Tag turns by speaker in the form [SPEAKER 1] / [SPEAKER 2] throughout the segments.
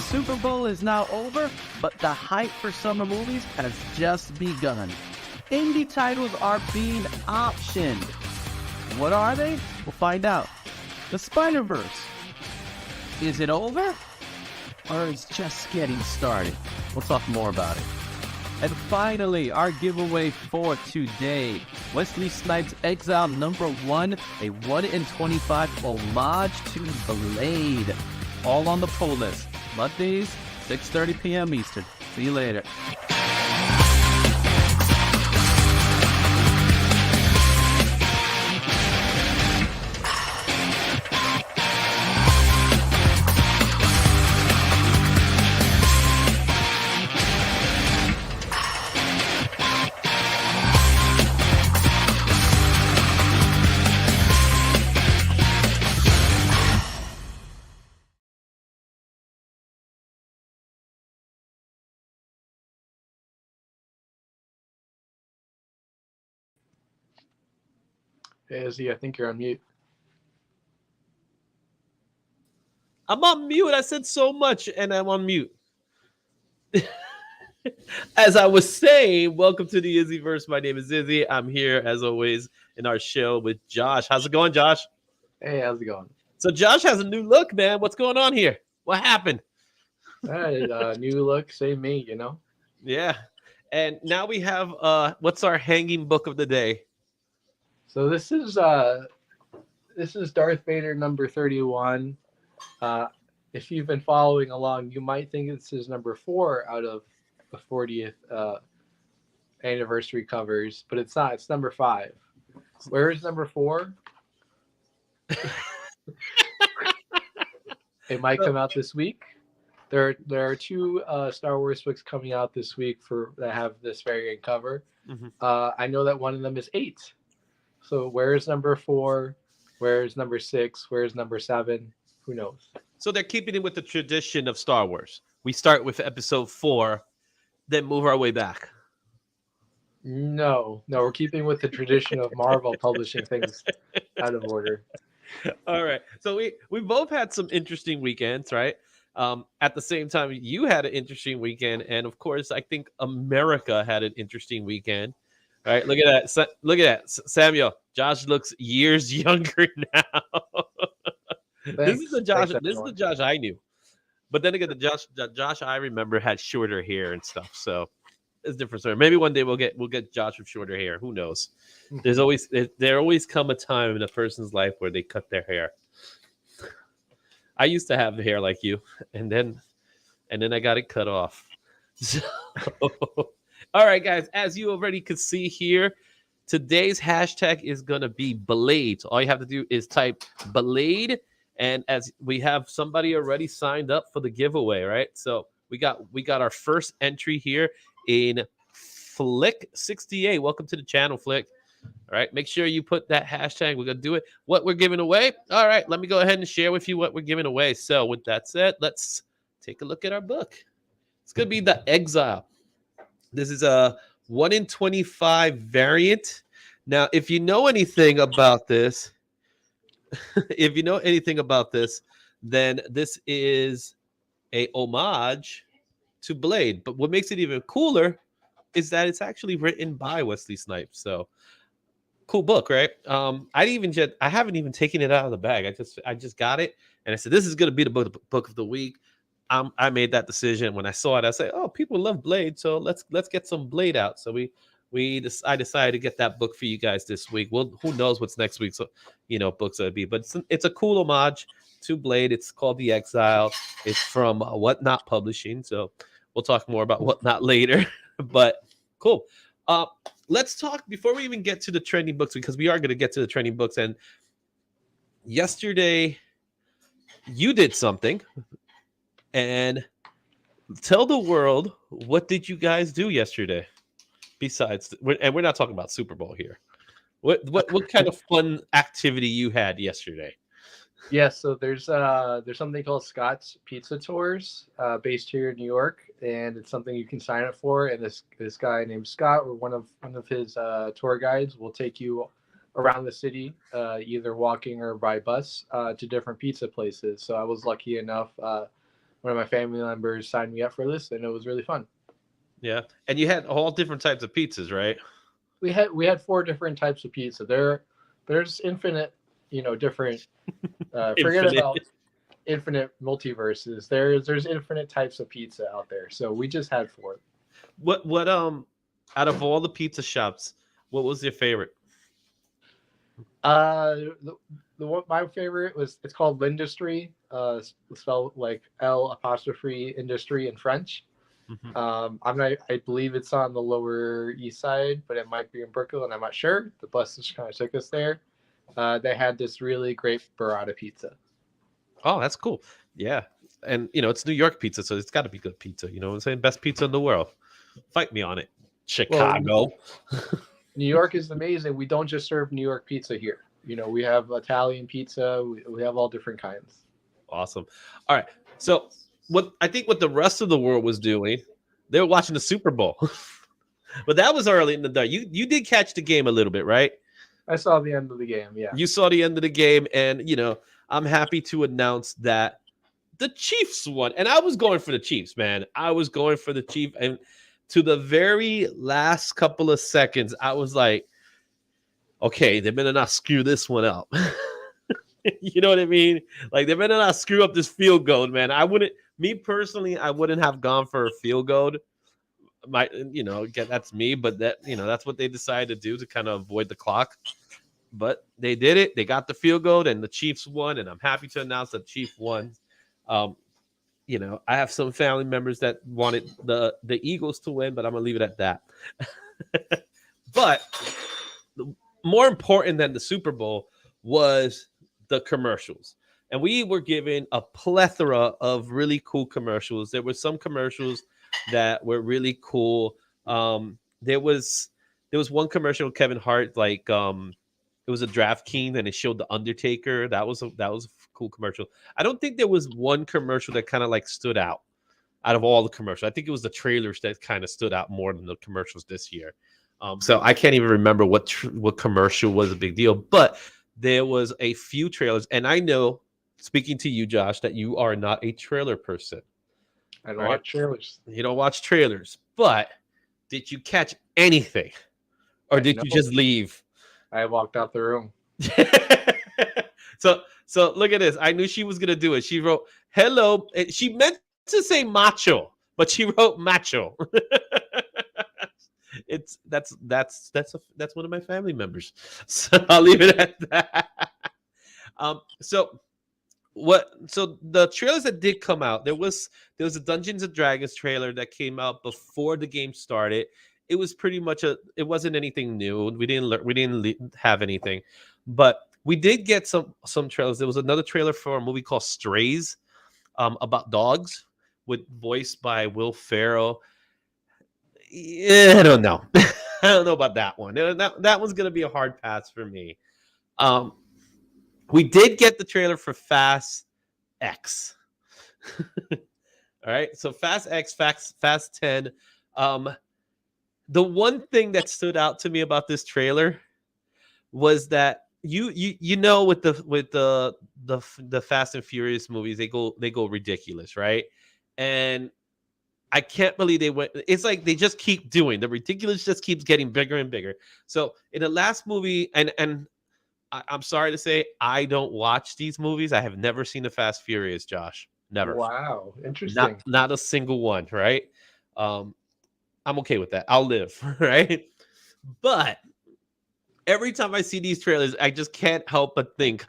[SPEAKER 1] Super Bowl is now over, but the hype for summer movies has just begun. Indie titles are being optioned. What are they? We'll find out. The Spider-Verse. Is it over? Or is it just getting started? We'll talk more about it. And finally, our giveaway for today. Wesley Snipes' Exile #1, a 1 in 25 homage to Blade. All on the poll list. Mondays, 6:30 p.m. Eastern. See you later.
[SPEAKER 2] Hey, Izzy, I think you're on mute.
[SPEAKER 3] I'm on mute. I said so much, and I'm on mute. As I was saying, welcome to the Izzyverse. My name is Izzy. I'm here, as always, in our show with Josh. How's it going, Josh?
[SPEAKER 2] Hey, how's it going?
[SPEAKER 3] So Josh has a new look, man. What's going on here? What happened?
[SPEAKER 2] New look, same me, you know?
[SPEAKER 3] Yeah. And now we have, what's our hanging book of the day?
[SPEAKER 2] So this is Darth Vader number 31. If you've been following along, you might think this is number 4 out of the 40th anniversary covers, but it's not. It's number 5. Where is number 4? It might come out this week. There are 2 Star Wars books coming out this week that have this variant cover.
[SPEAKER 3] Mm-hmm.
[SPEAKER 2] I know that one of them is 8. So where is number 4? Where is number 6? Where is number 7? Who knows?
[SPEAKER 3] So they're keeping it with the tradition of Star Wars. We start with episode 4, then move our way back.
[SPEAKER 2] No, we're keeping with the tradition of Marvel publishing things out of order.
[SPEAKER 3] All right. So we both had some interesting weekends, right? At the same time, you had an interesting weekend, and of course, I think America had an interesting weekend. All right, look at that. Look at that, Samuel. Josh looks years younger now. This is the Josh. This is the Josh I knew. But then again, the Josh I remember had shorter hair and stuff. So it's a different story. Maybe one day we'll get Josh with shorter hair. Who knows? There always come a time in a person's life where they cut their hair. I used to have the hair like you, and then I got it cut off. So, all right, guys, as you already could see here, today's hashtag is gonna be Blade. All you have to do is type Blade, and as we have somebody already signed up for the giveaway, right? So we got our first entry here in Flick68. Welcome to the channel, Flick. All right, make sure you put that hashtag. We're going to do it. What we're giving away. All right, let me go ahead and share with you what we're giving away. So with that said, let's take a look at our book. It's going to be The Exile. This is a 1 in 25 variant. Now, if you know anything about this, then this is a homage to Blade. But what makes it even cooler is that it's actually written by Wesley Snipes. So cool book, right? I haven't even taken it out of the bag. I just got it, and I said this is gonna be the book of the week. I made that decision when I saw it. I said, oh, people love Blade, so let's get some Blade out. So I decided to get that book for you guys this week. Well, who knows what's next week? So books will be, but it's a cool homage to Blade. It's called The Exile. It's from Whatnot Publishing. So we'll talk more about Whatnot later. But cool. Let's talk before we even get to the trending books, because we are going to get to the trending books. And yesterday, you did something, and tell the world, what did you guys do yesterday? Besides, and we're not talking about Super Bowl here. What kind of fun activity you had yesterday?
[SPEAKER 2] Yes, so there's something called Scott's Pizza Tours, based here in New York, and it's something you can sign up for. And this guy named Scott, or one of his tour guides, will take you around the city, either walking or by bus, to different pizza places. So I was lucky enough one of my family members signed me up for this, and it was really fun.
[SPEAKER 3] Yeah, and you had all different types of pizzas, right?
[SPEAKER 2] We had 4 different types of pizza. There's infinite, different. Forget
[SPEAKER 3] Infinite.
[SPEAKER 2] about infinite multiverses. There's infinite types of pizza out there. So we just had 4.
[SPEAKER 3] What out of all the pizza shops, what was your favorite?
[SPEAKER 2] The one my favorite was, it's called L'Industrie. Spelled like L apostrophe industry in French. I believe it's on the Lower East Side, but it might be in Brooklyn. I'm not sure. The bus just kind of took us there. They had this really great burrata pizza.
[SPEAKER 3] Oh, that's cool. Yeah, and it's New York pizza, so it's got to be good pizza. You know what I'm saying? Best pizza in the world. Fight me on it, Chicago.
[SPEAKER 2] New York is amazing. We don't just serve New York pizza here. We have Italian pizza. We have all different kinds.
[SPEAKER 3] Awesome. All right. So what the rest of the world was doing, they were watching the Super Bowl. But that was early in the day. You did catch the game a little bit, right?
[SPEAKER 2] I saw the end of the game. Yeah.
[SPEAKER 3] You saw the end of the game, and I'm happy to announce that the Chiefs won. And I was going for the Chiefs, man. I was going for the Chiefs, and to the very last couple of seconds, I was like, okay, they better not screw this one up. You know what I mean? Like, they better not screw up this field goal, man. Me personally, I wouldn't have gone for a field goal. That's me, but that's what they decided to do to kind of avoid the clock. But they did it. They got the field goal, and the Chiefs won. And I'm happy to announce that the Chiefs won. I have some family members that wanted the Eagles to win, but I'm gonna leave it at that. But more important than the Super Bowl was the commercials. And we were given a plethora of really cool commercials. There were some commercials that were really cool. There was one commercial with Kevin Hart, like it was a DraftKings, and it showed the Undertaker. That was a cool commercial. I don't think there was one commercial that kind of like stood out of all the commercials. I think it was the trailers that kind of stood out more than the commercials this year. So I can't even remember what commercial was a big deal, but there was a few trailers. And I know, speaking to you, Josh, that you are not a trailer person.
[SPEAKER 2] I don't watch trailers.
[SPEAKER 3] You don't watch trailers, but did you catch anything, or did you just leave?
[SPEAKER 2] I walked out the room.
[SPEAKER 3] So look at this. I knew she was gonna do it. She wrote hello. She meant to say macho, but she wrote macho. That's one of my family members. So I'll leave it at that. So the trailers that did come out, there was a Dungeons and Dragons trailer that came out before the game started. It was pretty much it wasn't anything new. We didn't have anything, but we did get some trailers. There was another trailer for a movie called Strays, about dogs, voiced by Will Ferrell. Yeah, I don't know. I don't know about that one. That one's gonna be a hard pass for me. We did get the trailer for Fast X. All right, so Fast X, Fast 10. The one thing that stood out to me about this trailer was that with the Fast and Furious movies, they go ridiculous, right? And I can't believe they went. It's like they just keep doing the ridiculous, just keeps getting bigger and bigger. So in the last movie, and I'm sorry to say, I don't watch these movies. I have never seen the Fast Furious, Josh. Never.
[SPEAKER 2] Wow, interesting.
[SPEAKER 3] Not a single one, right? I'm okay with that. I'll live, right? But every time I see these trailers, I just can't help but think,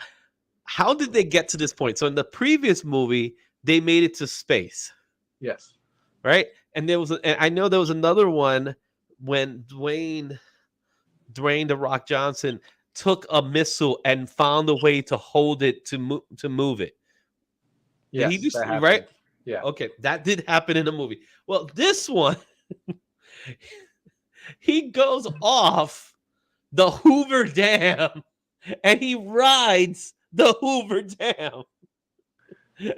[SPEAKER 3] how did they get to this point? So in the previous movie, they made it to space.
[SPEAKER 2] Yes.
[SPEAKER 3] Right? And I know there was another one when Dwayne The Rock Johnson took a missile and found a way to hold it to move it.
[SPEAKER 2] Yeah,
[SPEAKER 3] he just right?
[SPEAKER 2] Yeah.
[SPEAKER 3] Okay, that did happen in the movie. Well, this one, he goes off the Hoover Dam and he rides the Hoover Dam.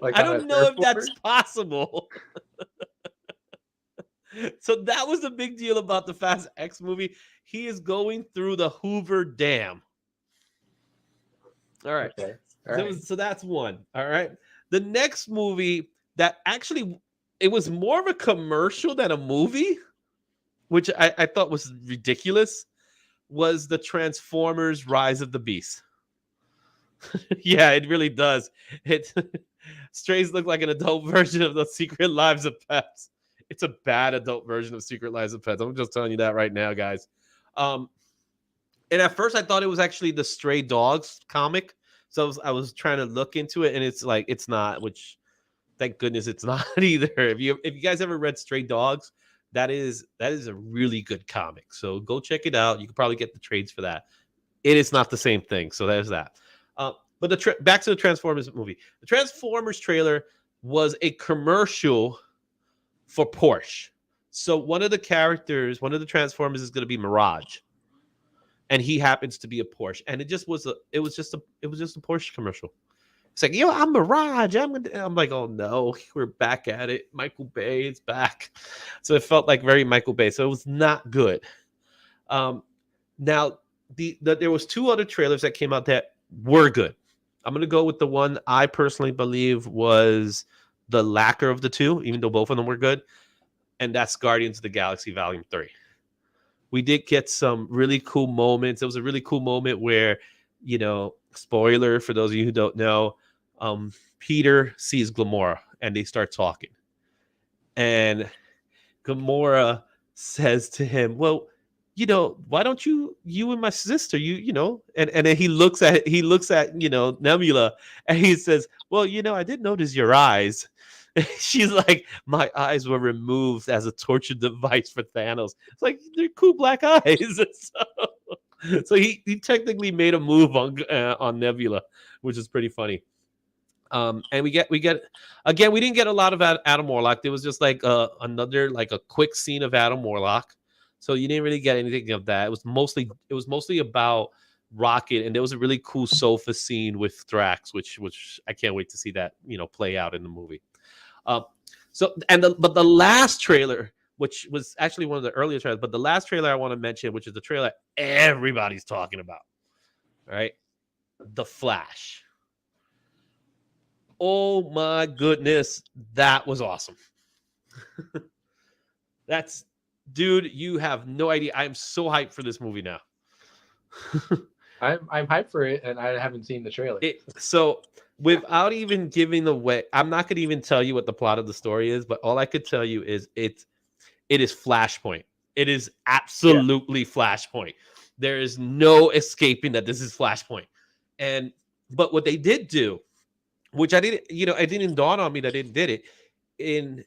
[SPEAKER 2] Like
[SPEAKER 3] I don't know if that's possible. So that was a big deal about the Fast X movie. He is going through the Hoover Dam. All right.
[SPEAKER 2] Okay. All right.
[SPEAKER 3] So that's one. All right. The next movie that actually it was more of a commercial than a movie, which I thought was ridiculous, was the Transformers Rise of the Beast. Yeah, it really does. It Strays look like an adult version of the Secret Lives of Pets. It's a bad adult version of Secret Lives of Pets. I'm just telling you that right now, guys. And at first I thought it was actually the Stray Dogs comic. So I was trying to look into it, and it's like it's not, which thank goodness it's not either. If you guys ever read Stray Dogs, that is a really good comic. So go check it out. You can probably get the trades for that. It is not the same thing. So there's that. But back to the Transformers movie. The Transformers trailer was a commercial for Porsche. So one of the Transformers is going to be Mirage, and he happens to be a Porsche. And it was just a Porsche commercial. It's like, I'm Mirage. I'm like, oh no, we're back at it. Michael Bay is back. So it felt like very Michael Bay. So it was not good. Now there was 2 other trailers that came out that were good. I'm going to go with the one I personally believe was the lacquer of the 2, even though both of them were good. And that's Guardians of the Galaxy Volume 3. We did get some really cool moments. It was a really cool moment where, spoiler for those of you who don't know, Peter sees Gamora and they start talking. And Gamora says to him, well, why don't you and my sister, and then he looks at Nebula, and he says, well, I did notice your eyes. She's like, my eyes were removed as a torture device for Thanos. It's like, they're cool black eyes. So he technically made a move on Nebula, which is pretty funny. And we get again, we didn't get a lot of Adam Warlock. There was just like another like a quick scene of Adam Warlock. So you didn't really get anything of that. It was mostly about Rocket, and there was a really cool sofa scene with Thrax, which I can't wait to see that play out in the movie. But the last trailer, which was actually one of the earlier trailers, but the last trailer I want to mention, which is the trailer everybody's talking about, right? The Flash. Oh my goodness, that was awesome. Dude, you have no idea. I'm so hyped for this movie now.
[SPEAKER 2] I'm hyped for it, and I haven't seen the trailer.
[SPEAKER 3] So without even giving away, I'm not going to even tell you what the plot of the story is, but all I could tell you is it is Flashpoint. It is absolutely Flashpoint. There is no escaping that this is Flashpoint. But what they did do, which I didn't, it didn't dawn on me that they did it.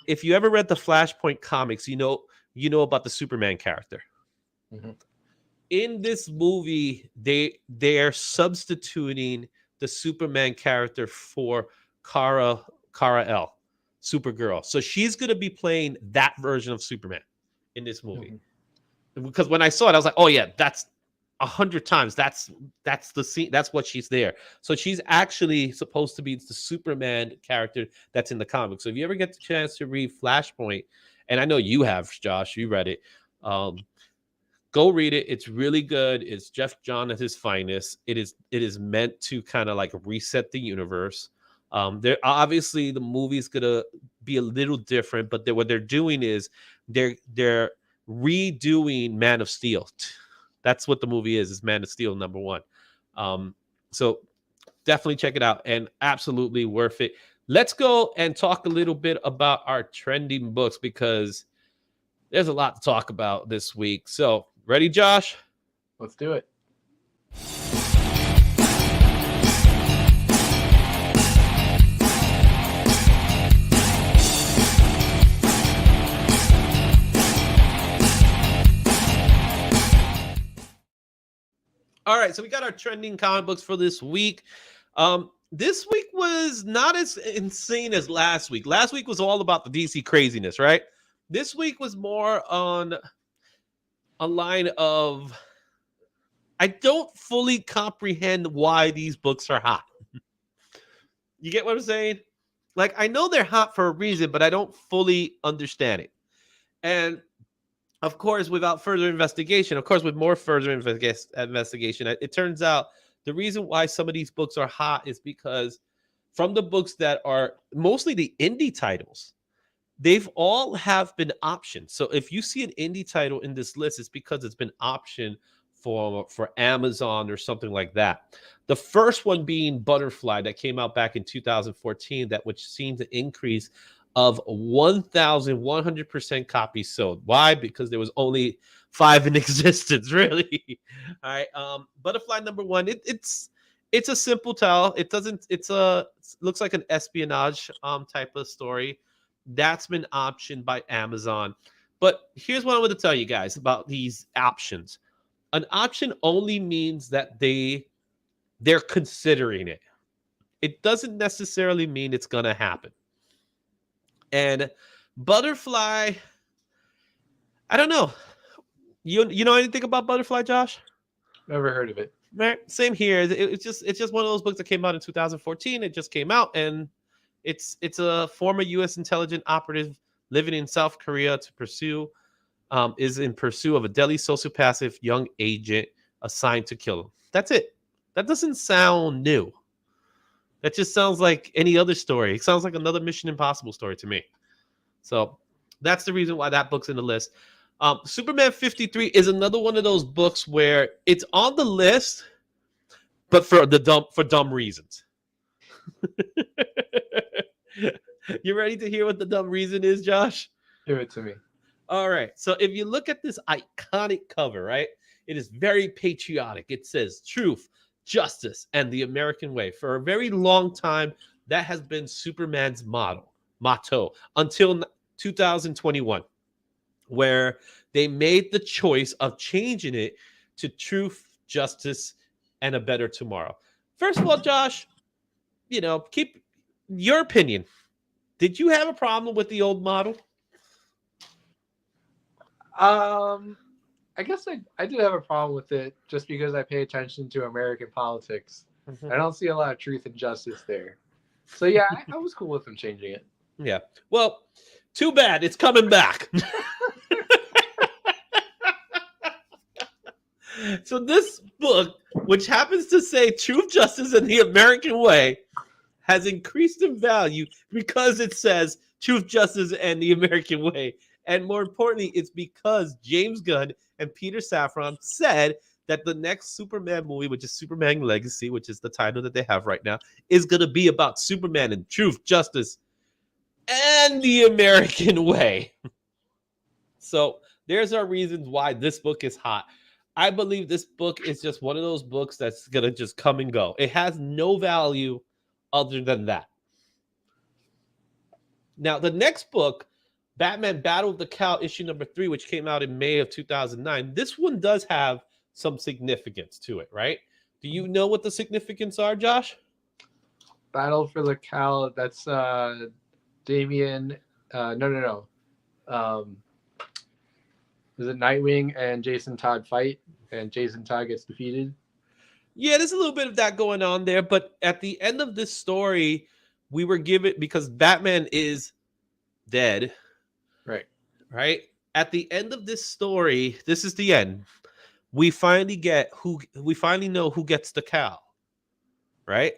[SPEAKER 3] If you ever read the Flashpoint comics, you know about the Superman character. Mm-hmm. In this movie, they are substituting the Superman character for Kara El, Supergirl. So she's going to be playing that version of Superman in this movie. Mm-hmm. Because when I saw it, I was like, oh yeah, that's 100 times. That's the scene. That's what she's there. So she's actually supposed to be the Superman character that's in the comics. So if you ever get the chance to read Flashpoint, and I know you have, Josh, you read it. Go read it. It's really good. It's Jeff John at his finest. It is meant to kind of like reset the universe. There obviously the movie's gonna be a little different, but what they're doing is they're redoing Man of Steel. That's what the movie is Man of Steel #1. So definitely check it out, and absolutely worth it. Let's go and talk a little bit about our trending books, because there's a lot to talk about this week. So, ready, Josh?
[SPEAKER 2] Let's do it.
[SPEAKER 3] All right, so we got our trending comic books for this week. This week was not as insane as last week. Last week was all about the DC craziness, right? This week was more on a line of, I don't fully comprehend why these books are hot. You get what I'm saying? Like, I know they're hot for a reason, but I don't fully understand it. And of course, with more further investigation, it turns out the reason why some of these books are hot is because from the books that are mostly the indie titles, they've all have been optioned. So if you see an indie title in this list, it's because it's been optioned for Amazon or something like that. The first one being Butterfly, that came out back in 2014, that which seen an increase of 1,100% copies sold. Why? Because there was only 5 in existence, really. All right. Butterfly number 1. It's a simple tell. It doesn't. Looks like an espionage type of story. That's been optioned by Amazon. But here's what I want to tell you guys about these options. An option only means that they're considering it. It doesn't necessarily mean it's going to happen. And Butterfly, I don't know. You know anything about Butterfly, Josh?
[SPEAKER 2] Never heard of it.
[SPEAKER 3] Right. Same here. It's just one of those books that came out in 2014. It just came out, and it's a former U.S. intelligence operative living in South Korea is in pursuit of a deadly sociopathic young agent assigned to kill him. That's it. That doesn't sound new. That just sounds like any other story. It sounds like another Mission Impossible story to me. So that's the reason why that book's in the list. Superman 53 is another one of those books where it's on the list, but for dumb reasons. You ready to hear what the dumb reason is, Josh?
[SPEAKER 2] Give it to me.
[SPEAKER 3] All right. So if you look at this iconic cover, right, it is very patriotic. It says truth, justice, and the American way. For a very long time, that has been Superman's motto until 2021, where they made the choice of changing it to truth, justice, and a better tomorrow. First of all, Josh, keep your opinion. Did you have a problem with the old model?
[SPEAKER 2] I guess I did have a problem with it just because I pay attention to American politics.
[SPEAKER 3] Mm-hmm.
[SPEAKER 2] I don't see a lot of truth and justice there. So yeah, I was cool with them changing it.
[SPEAKER 3] Yeah. Well, too bad. It's coming back. So this book, which happens to say truth, justice, and the American way, has increased in value because it says truth, justice, and the American way. And more importantly, it's because James Gunn and Peter Safran said that the next Superman movie, which is Superman Legacy, which is the title that they have right now, is going to be about Superman and truth, justice, and the American way. So there's our reasons why this book is hot. I believe this book is just one of those books that's going to just come and go. It has no value other than that. Now, the next book, Batman Battle of the Cowl, issue number 3, which came out in May of 2009. This one does have some significance to it, right? Do you know what the significance are, Josh?
[SPEAKER 2] Battle for the Cowl. That's Damian. No. Is it Nightwing and Jason Todd fight, and Jason Todd gets defeated?
[SPEAKER 3] Yeah, there's a little bit of that going on there, but at the end of this story, we were given, because Batman is dead. Right. At the end of this story, this is the end. We finally know who gets the cowl. Right?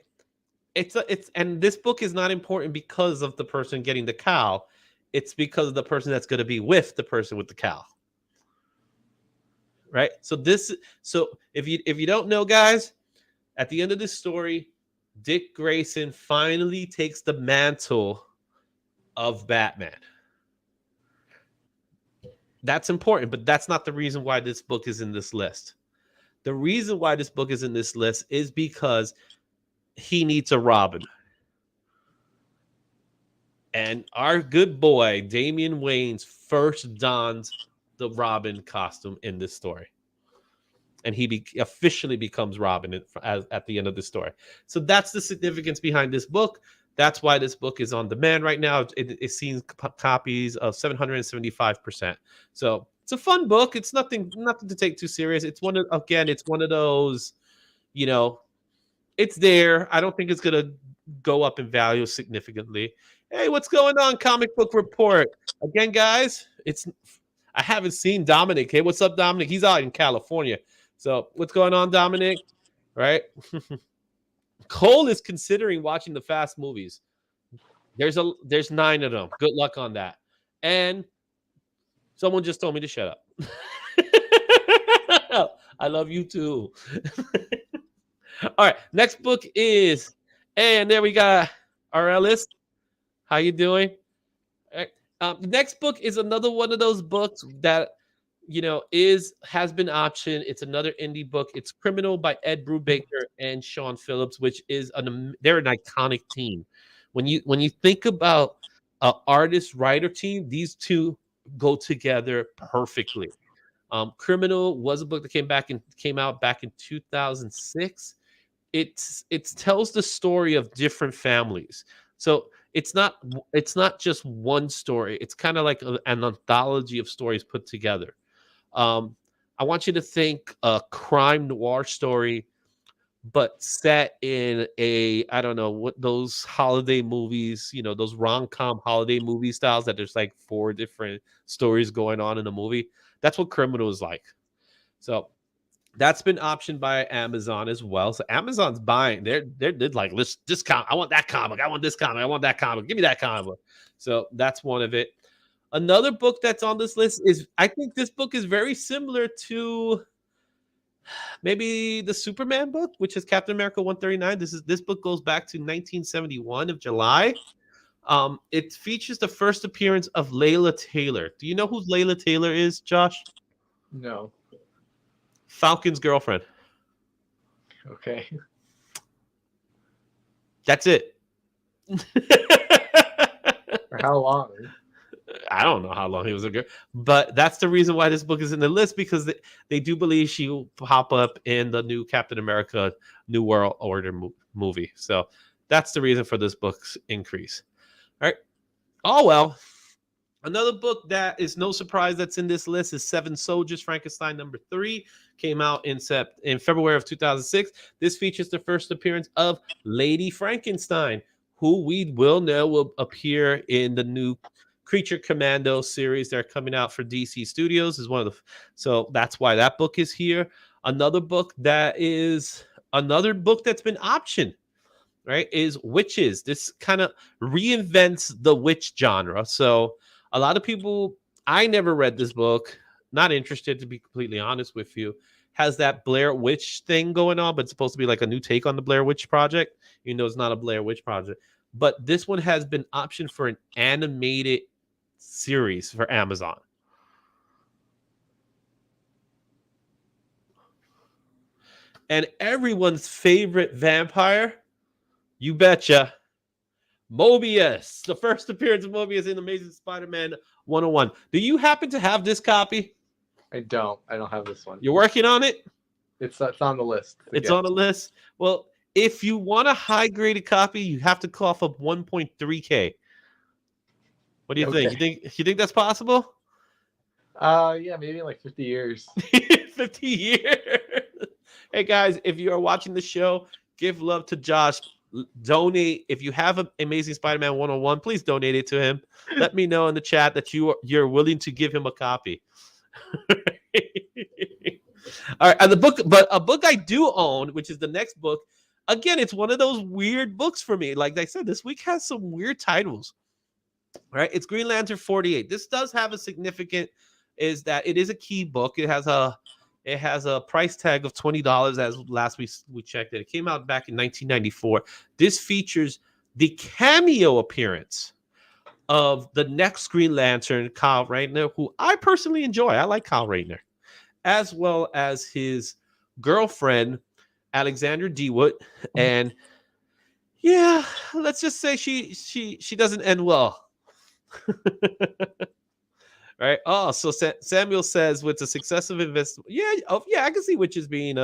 [SPEAKER 3] And this book is not important because of the person getting the cowl. It's because of the person that's going to be with the person with the cowl. Right? So if you don't know, guys, at the end of this story, Dick Grayson finally takes the mantle of Batman. That's important, but that's not the reason why this book is in this list. The reason why this book is in this list is because he needs a Robin. And our good boy, Damian Wayans, first dons the Robin costume in this story. And he officially becomes Robin at the end of the story. So that's the significance behind this book. That's why this book is on demand right now. It's seen copies of 775%. So it's a fun book. It's nothing to take too serious. It's one of those, it's there. I don't think it's gonna go up in value significantly. Hey, what's going on? Comic Book Report again, guys. I haven't seen Dominic. Hey, what's up, Dominic? He's out in California. So what's going on, Dominic? Right. Cole is considering watching the Fast movies. There's 9 of them. Good luck on that. And someone just told me to shut up. I love you too. All right, next book is, and there we got our Ellis. How you doing? All right. The next book is another one of those books that has been optioned. It's another indie book. It's Criminal by Ed Brubaker and Sean Phillips, which is they're an iconic team. When you think about an artist-writer team, these two go together perfectly. Criminal was a book that came out back in 2006. It tells the story of different families. So it's not just one story. It's kind of like an anthology of stories put together. I want you to think a crime noir story, but set in I don't know what those holiday movies, those rom-com holiday movie styles that there's like 4 different stories going on in a movie. That's what Criminal is like. So that's been optioned by Amazon as well. So Amazon's buying. They're like, this comic. I want that comic. I want this comic. I want that comic. Give me that comic. So that's one of it. Another book that's on this list is, I think this book is very similar to maybe the Superman book, which is Captain America 139. This book goes back to 1971 of July. It features the first appearance of Layla Taylor. Do you know who Layla Taylor is, Josh?
[SPEAKER 2] No.
[SPEAKER 3] Falcon's girlfriend.
[SPEAKER 2] Okay.
[SPEAKER 3] That's it.
[SPEAKER 2] For how long?
[SPEAKER 3] I don't know how long he was a girl, but that's the reason why this book is in the list, because they do believe she will pop up in the new Captain America New World Order movie. So that's the reason for this book's increase. All right. Oh, well. Another book that is no surprise that's in this list is Seven Soldiers, Frankenstein #3. Came out in February of 2006. This features the first appearance of Lady Frankenstein, who we will know will appear in the new Creature Commando series that are coming out for DC Studios. So that's why that book is here. Another book that's been optioned, right, is Witches. This kind of reinvents the witch genre. So a lot of people, I never read this book, not interested, to be completely honest with you. Has that Blair Witch thing going on, but it's supposed to be like a new take on the Blair Witch Project. It's not a Blair Witch Project. But this one has been optioned for an animated series for Amazon. And everyone's favorite vampire, you betcha, Mobius. The first appearance of Mobius in Amazing Spider-Man 101. Do you happen to have this copy?
[SPEAKER 2] I don't have this one.
[SPEAKER 3] You're working on it?
[SPEAKER 2] It's on the list.
[SPEAKER 3] It's on the list. Well, if you want a high-graded copy, you have to cough up 1.3K. What do you think? You think that's possible?
[SPEAKER 2] Yeah, maybe in like 50 years.
[SPEAKER 3] 50 years. Hey guys, if you are watching the show, give love to Josh. Donate. If you have an Amazing Spider-Man 101, please donate it to him. Let me know in the chat that you're willing to give him a copy. All right, and a book I do own, which is the next book. Again, it's one of those weird books for me. Like I said, this week has some weird titles. All right, it's Green Lantern 48. This does have a significant, is that it is a key book. It has a price tag of $20 as last we checked it. It came out back in 1994. This features the cameo appearance of the next Green Lantern, Kyle Rayner, who I personally enjoy. I like Kyle Rayner, as well as his girlfriend, Alexandra Dewood. And yeah, let's just say she doesn't end well. Right. Oh, so Samuel says with the success of investment. Yeah. Oh, yeah. I can see Witches being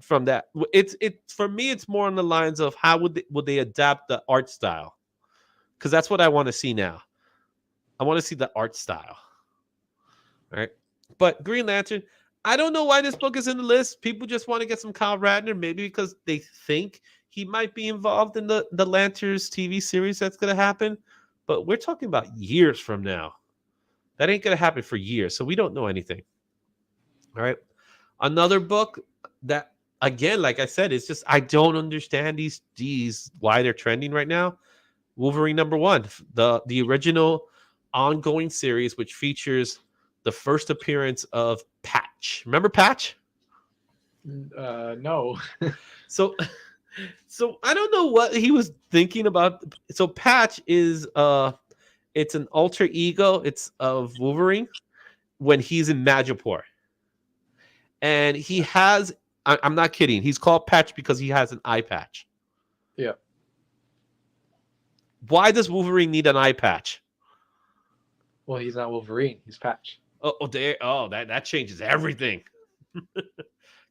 [SPEAKER 3] from that. It's for me. It's more on the lines of how would they adapt the art style, because that's what I want to see now. I want to see the art style. All right. But Green Lantern, I don't know why this book is in the list. People just want to get some Kyle Rayner, maybe because they think he might be involved in the Lanterns TV series that's going to happen. But we're talking about years from now. That ain't going to happen for years, so we don't know anything. All right. Another book that again, like I said, it's just I don't understand these why they're trending right now. Wolverine #1, the original ongoing series, which features the first appearance of Patch. Remember Patch?
[SPEAKER 2] No.
[SPEAKER 3] So, so I don't know what he was thinking about. So Patch is it's an alter ego. It's of Wolverine when he's in Madripoor, and he has. I'm not kidding. He's called Patch because he has an eye patch.
[SPEAKER 2] Yeah.
[SPEAKER 3] Why does Wolverine need an eye patch?
[SPEAKER 2] Well, he's not Wolverine. He's Patch.
[SPEAKER 3] That changes everything.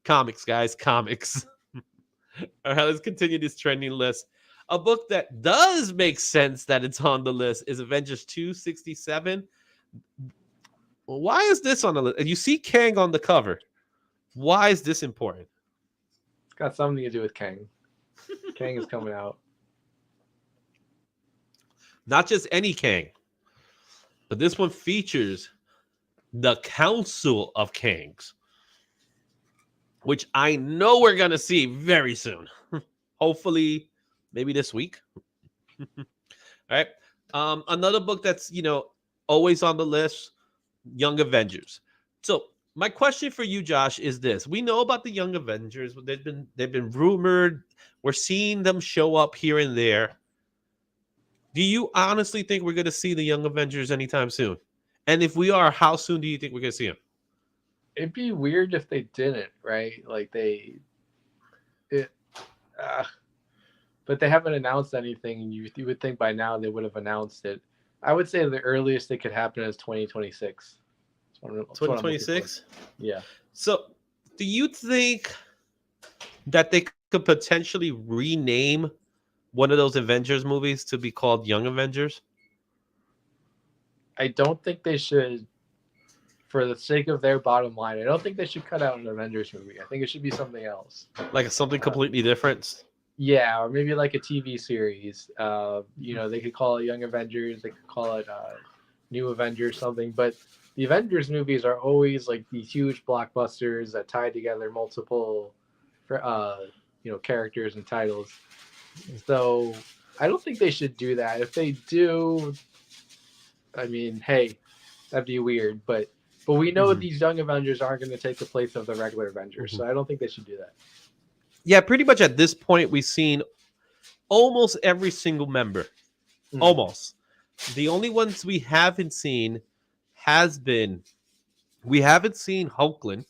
[SPEAKER 3] Comics, guys, comics. All right, let's continue this trending list. A book that does make sense that it's on the list is Avengers 267. Why is this on the list? And you see Kang on the cover. Why is this important?
[SPEAKER 2] It's got something to do with Kang. Kang is coming out.
[SPEAKER 3] Not just any Kang, but this one features the Council of Kangs, which I know we're going to see very soon. Hopefully, maybe this week. All right. Another book that's, always on the list, Young Avengers. So my question for you, Josh, is this. We know about the Young Avengers. They've been rumored. We're seeing them show up here and there. Do you honestly think we're going to see the Young Avengers anytime soon? And if we are, how soon do you think we're going to see them?
[SPEAKER 2] It'd be weird if they didn't, right? Like but they haven't announced anything. And you would think by now they would have announced it. I would say the earliest it could happen is 2026.
[SPEAKER 3] 2026?
[SPEAKER 2] Yeah.
[SPEAKER 3] So do you think that they could potentially rename one of those Avengers movies to be called Young Avengers?
[SPEAKER 2] I don't think they should, for the sake of their bottom line, I don't think they should cut out an Avengers movie. I think it should be something else.
[SPEAKER 3] Like something completely different?
[SPEAKER 2] Yeah, or maybe like a TV series. They could call it Young Avengers. They could call it New Avengers, something. But the Avengers movies are always like these huge blockbusters that tie together multiple, characters and titles. So I don't think they should do that. If they do, I mean, hey, that'd be weird. But we know these Young Avengers aren't going to take the place of the regular Avengers. So I don't think they should do that.
[SPEAKER 3] Yeah, pretty much at this point, we've seen almost every single member. Almost. The only ones we haven't seen we haven't seen Hulkling.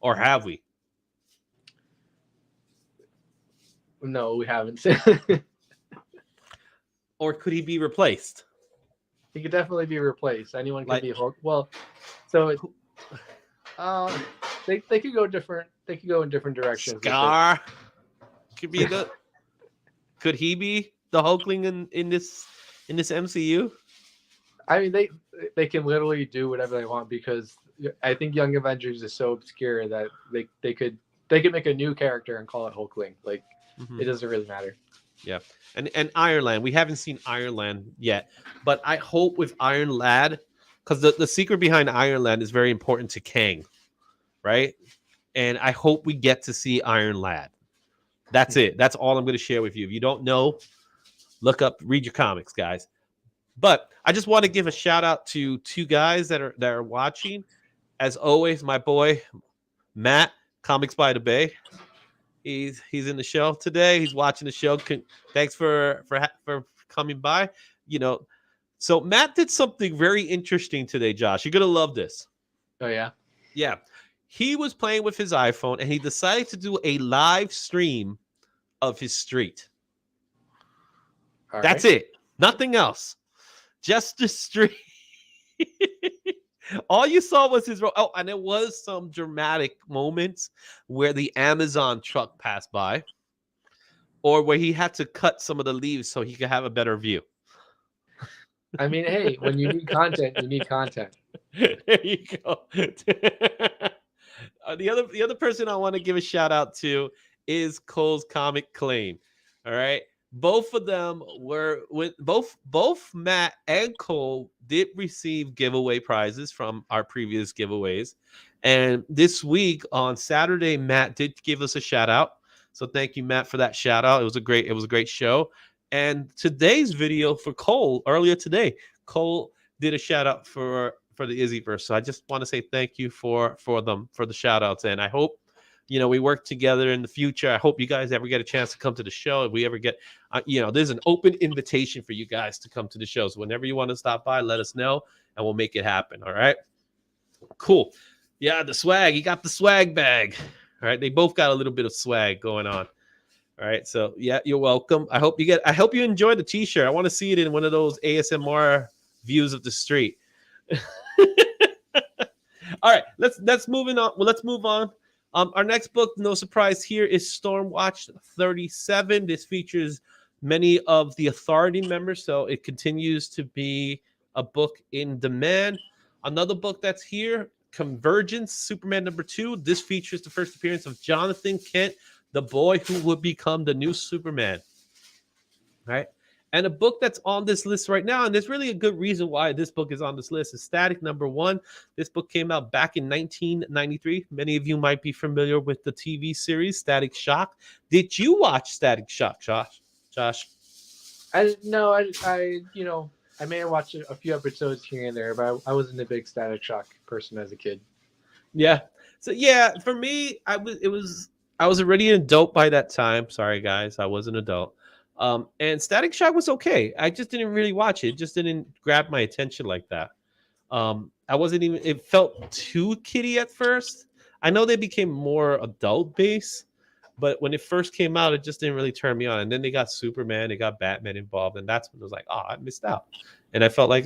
[SPEAKER 3] Or have we?
[SPEAKER 2] No, we haven't seen.
[SPEAKER 3] Or could he be replaced?
[SPEAKER 2] He could definitely be replaced. Anyone could be Hulk. Well, so they could go different. They could go in different directions.
[SPEAKER 3] Scar could be the. Could he be the Hulkling in this MCU?
[SPEAKER 2] I mean, they can literally do whatever they want because I think Young Avengers is so obscure that they could make a new character and call it Hulkling. Like it doesn't really matter.
[SPEAKER 3] Yeah, and Iron Lad, we haven't seen Iron Lad yet, but I hope with Iron Lad, because the secret behind Iron Lad is very important to Kang, right? And I hope we get to see Iron Lad. That's it. That's all I'm going to share with you. If you don't know, look up, read your comics, guys. But I just want to give a shout out to two guys that are watching. As always, my boy Matt, Comics by the Bay. He's in the show today. He's watching the show. Thanks for coming by. So Matt did something very interesting today, Josh. You're gonna love this.
[SPEAKER 2] Oh yeah,
[SPEAKER 3] yeah. He was playing with his iPhone and he decided to do a live stream of his street. That's it. Nothing else. Just the street. All you saw was his road. Oh, and there was some dramatic moments where the Amazon truck passed by or where he had to cut some of the leaves so he could have a better view.
[SPEAKER 2] I mean, hey, when you need content, you need content.
[SPEAKER 3] There you go. The other person I want to give a shout out to is Cole's Comic Claim. All right. Both of them were with both Matt and Cole did receive giveaway prizes from our previous giveaways. And this week on Saturday, Matt did give us a shout out. So thank you, Matt, for that shout out. It was a great show. And today's video for Cole, earlier today, Cole did a shout out for the Izzyverse. So I just want to say thank you for the shout outs. And I hope, we work together in the future. I hope you guys ever get a chance to come to the show. If we ever get, there's an open invitation for you guys to come to the show. So whenever you want to stop by, let us know and we'll make it happen. All right. Cool. Yeah, the swag. He got the swag bag. All right. They both got a little bit of swag going on. All right. So yeah, you're welcome. I hope you enjoy the t-shirt. I want to see it in one of those ASMR views of the street. All right. Let's move on. Well, let's move on. Our next book, no surprise here, is Stormwatch 37. This features many of the Authority members, so it continues to be a book in demand. Another book that's here, Convergence, Superman #2. This features the first appearance of Jonathan Kent, the boy who would become the new Superman. All right. And a book that's on this list right now, and there's really a good reason why this book is on this list, is Static #1. This book came out back in 1993. Many of you might be familiar with the TV series Static Shock. Did you watch Static Shock, Josh?
[SPEAKER 2] I may have watched a few episodes here and there, but I wasn't a big Static Shock person as a kid.
[SPEAKER 3] Yeah. So yeah, for me, I was already an adult by that time. Sorry guys, I was an adult. And Static Shock was okay. I just didn't really watch it. It just didn't grab my attention like that. It felt too kiddie at first. I know they became more adult based, but when it first came out, it just didn't really turn me on. And then they got Superman, they got Batman involved, and that's when it was like, oh, I missed out. And I felt like,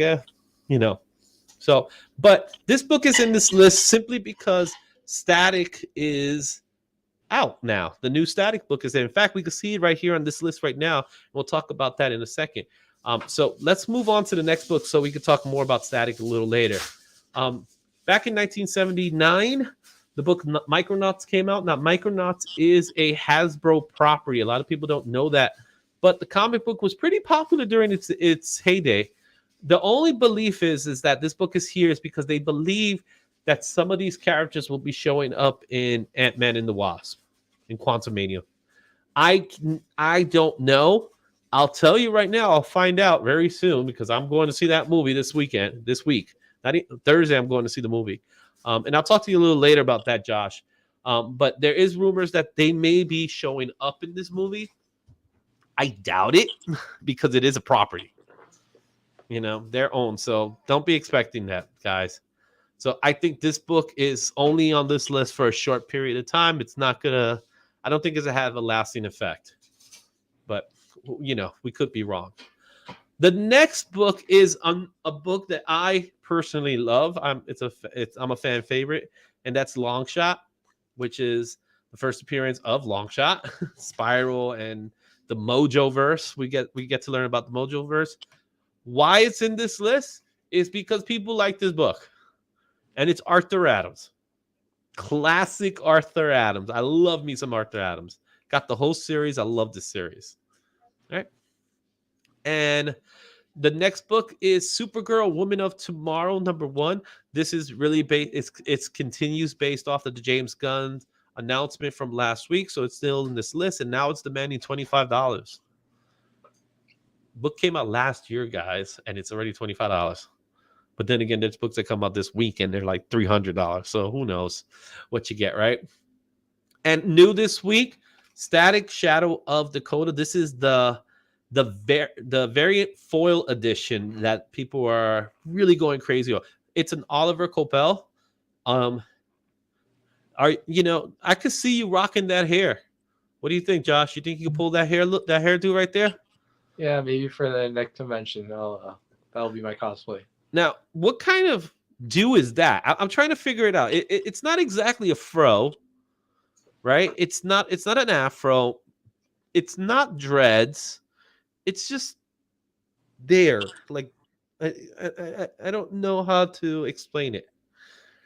[SPEAKER 3] So, but this book is in this list simply because Static is out now. The new Static book is there. In fact, we can see it right here on this list right now. We'll talk about that in a second. So let's move on to the next book so we can talk more about Static a little later. Back in 1979, the book Micronauts came out. Now, Micronauts is a Hasbro property. A lot of people don't know that, but the comic book was pretty popular during its heyday. The only belief is that this book is here is because they believe that some of these characters will be showing up in Ant-Man and the Wasp, in Quantumania. I don't know. I'll tell you right now. I'll find out very soon because I'm going to see that movie this week. Not Thursday, I'm going to see the movie. And I'll talk to you a little later about that, Josh. But there is rumors that they may be showing up in this movie. I doubt it because it is a property. Their own. So don't be expecting that, guys. So I think this book is only on this list for a short period of time. It's not gonna, I don't think it's gonna have a lasting effect. But we could be wrong. The next book is a book that I personally love. I'm a fan favorite, and that's Longshot, which is the first appearance of Longshot, Spiral, and the Mojoverse. We get to learn about the Mojoverse. Why it's in this list is because people like this book. And it's Arthur Adams. Classic Arthur Adams. I love me some Arthur Adams. Got the whole series. I love this series. All right. And the next book is Supergirl, Woman of Tomorrow, #1. This is really it's continues based off of the James Gunn announcement from last week. So it's still in this list. And now it's demanding $25. Book came out last year, guys, and it's already $25. But then again, there's books that come out this week and they're like $300. So who knows what you get, right? And new this week, Static Shadow of Dakota. This is the variant foil edition that people are really going crazy on. It's an Oliver Coipel. I could see you rocking that hair. What do you think, Josh? You think you can pull that hairdo right there?
[SPEAKER 2] Yeah, maybe for the next convention, that'll be my cosplay.
[SPEAKER 3] Now, what kind of do is that? I'm trying to figure it out. It's not exactly a fro, right? It's not an afro. It's not dreads. It's just there. Like I don't know how to explain it.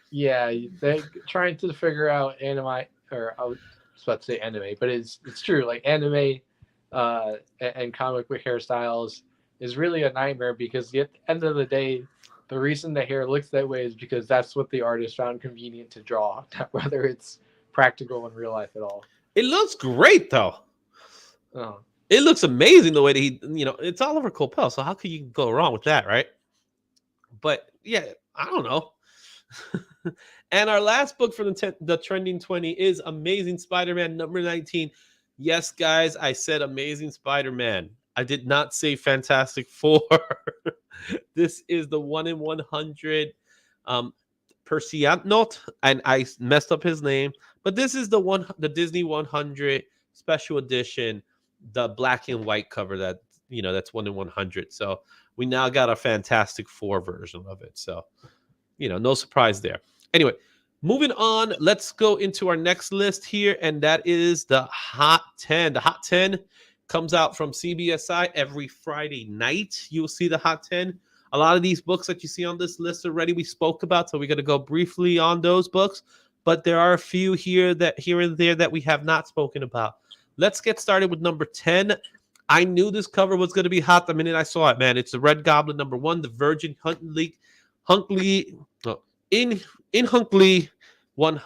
[SPEAKER 2] Yeah, they're trying to figure out anime, or I was about to say anime, but it's true. Like anime and comic book hairstyles is really a nightmare because at the end of the day, the reason the hair looks that way is because that's what the artist found convenient to draw, not whether it's practical in real life at all.
[SPEAKER 3] It looks great though.
[SPEAKER 2] Oh.
[SPEAKER 3] It looks amazing the way that he, it's Oliver Coipel. So how could you go wrong with that, right? But yeah, I don't know. And our last book for the Trending 20 is Amazing Spider-Man number 19. Yes, guys, I said Amazing Spider-Man. I did not say Fantastic Four. This is the 1 in 100 Persianot, and I messed up his name. But this is the Disney 100 special edition, the black and white cover that's 1 in 100. So we now got a Fantastic Four version of it. So, no surprise there. Anyway, moving on, let's go into our next list here, and that is the Hot 10. The Hot 10 comes out from CBSI every Friday night. You'll see the Hot 10. A lot of these books that you see on this list already we spoke about, so we're going to go briefly on those books, but there are a few here and there that we have not spoken about. Let's get started with number 10. I knew this cover was going to be hot the minute I saw it, man. It's the Red Goblin number 1, the Virgin Huntley in Huntley 1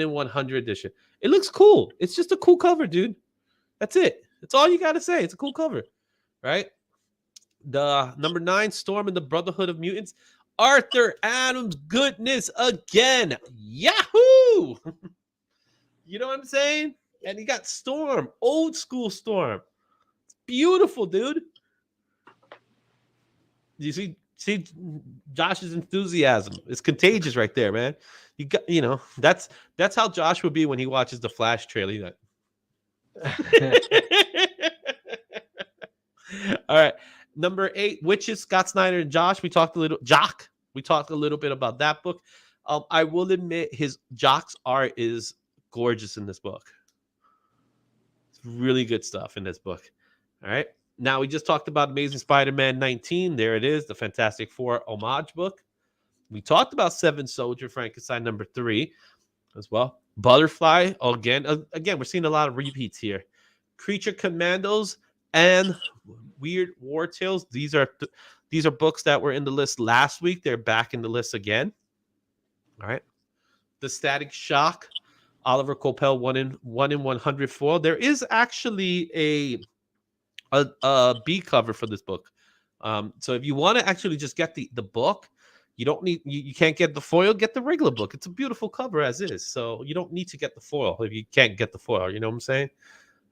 [SPEAKER 3] in 100 edition. It looks cool. It's just a cool cover, dude. That's it. That's all you got to say. It's a cool cover, right? The number 9, Storm and the Brotherhood of Mutants. Arthur Adams goodness again. Yahoo! You know what I'm saying? And you got Storm, old school Storm. It's beautiful, dude. You see Josh's enthusiasm. It's contagious right there, man. That's how Josh would be when he watches the Flash trailer. All right. Number 8, Witches, Scott Snyder and Josh. We talked a little bit about that book. I will admit his Jock's art is gorgeous in this book. It's really good stuff in this book. All right. Now we just talked about Amazing Spider-Man 19. There it is, the Fantastic Four homage book. We talked about Seven Soldier Frankenstein number 3 as well. Butterfly again. We're seeing a lot of repeats here. Creature Commandos and Weird War Tales. These are books that were in the list last week. They're back in the list again. All right. The Static Shock, Oliver Coipel 1 in 100 foil. There is actually a B cover for this book. So if you want to actually just get the book, you can't get the foil, get the regular book. It's a beautiful cover as is. So you don't need to get the foil if you can't get the foil. You know what I'm saying?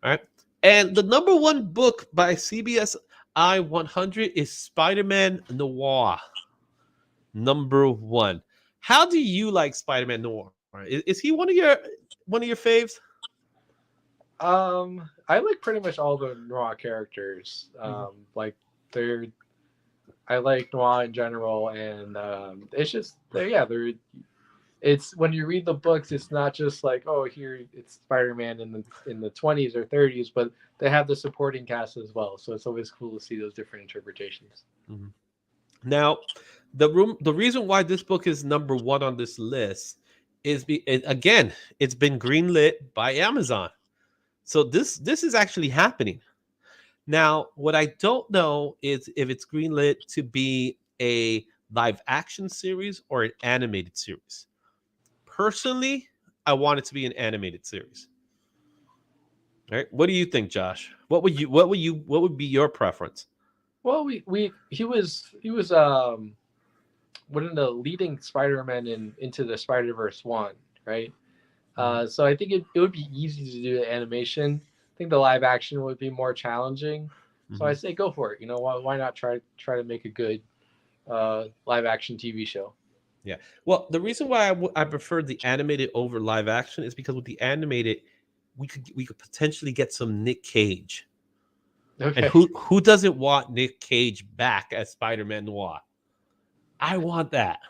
[SPEAKER 3] All right. And the number 1 book by CBS I-100 is Spider-Man Noir. Number 1. How do you like Spider-Man Noir? Is he one of your faves?
[SPEAKER 2] I like pretty much all the Noir characters. I like Noir in general, and it's just it's when you read the books, it's not just like, oh, here it's Spider-Man in the 20s or 30s, but they have the supporting cast as well. So it's always cool to see those different interpretations.
[SPEAKER 3] Mm-hmm. Now, the reason why this book is number 1 on this list is it's been greenlit by Amazon. So this is actually happening. Now, what I don't know is if it's greenlit to be a live action series or an animated series. Personally, I want it to be an animated series. All right. What do you think, Josh? What would be your preference?
[SPEAKER 2] Well, he was one of the leading Spider-Man Into the Spider-Verse 1, right? So I think it would be easy to do the animation. I think the live action would be more challenging. So I say go for it. Why not try to make a good live action TV show?
[SPEAKER 3] Yeah. Well, the reason why I prefer the animated over live action is because with the animated, we could potentially get some Nick Cage. Okay. And who doesn't want Nick Cage back as Spider-Man Noir? I want that.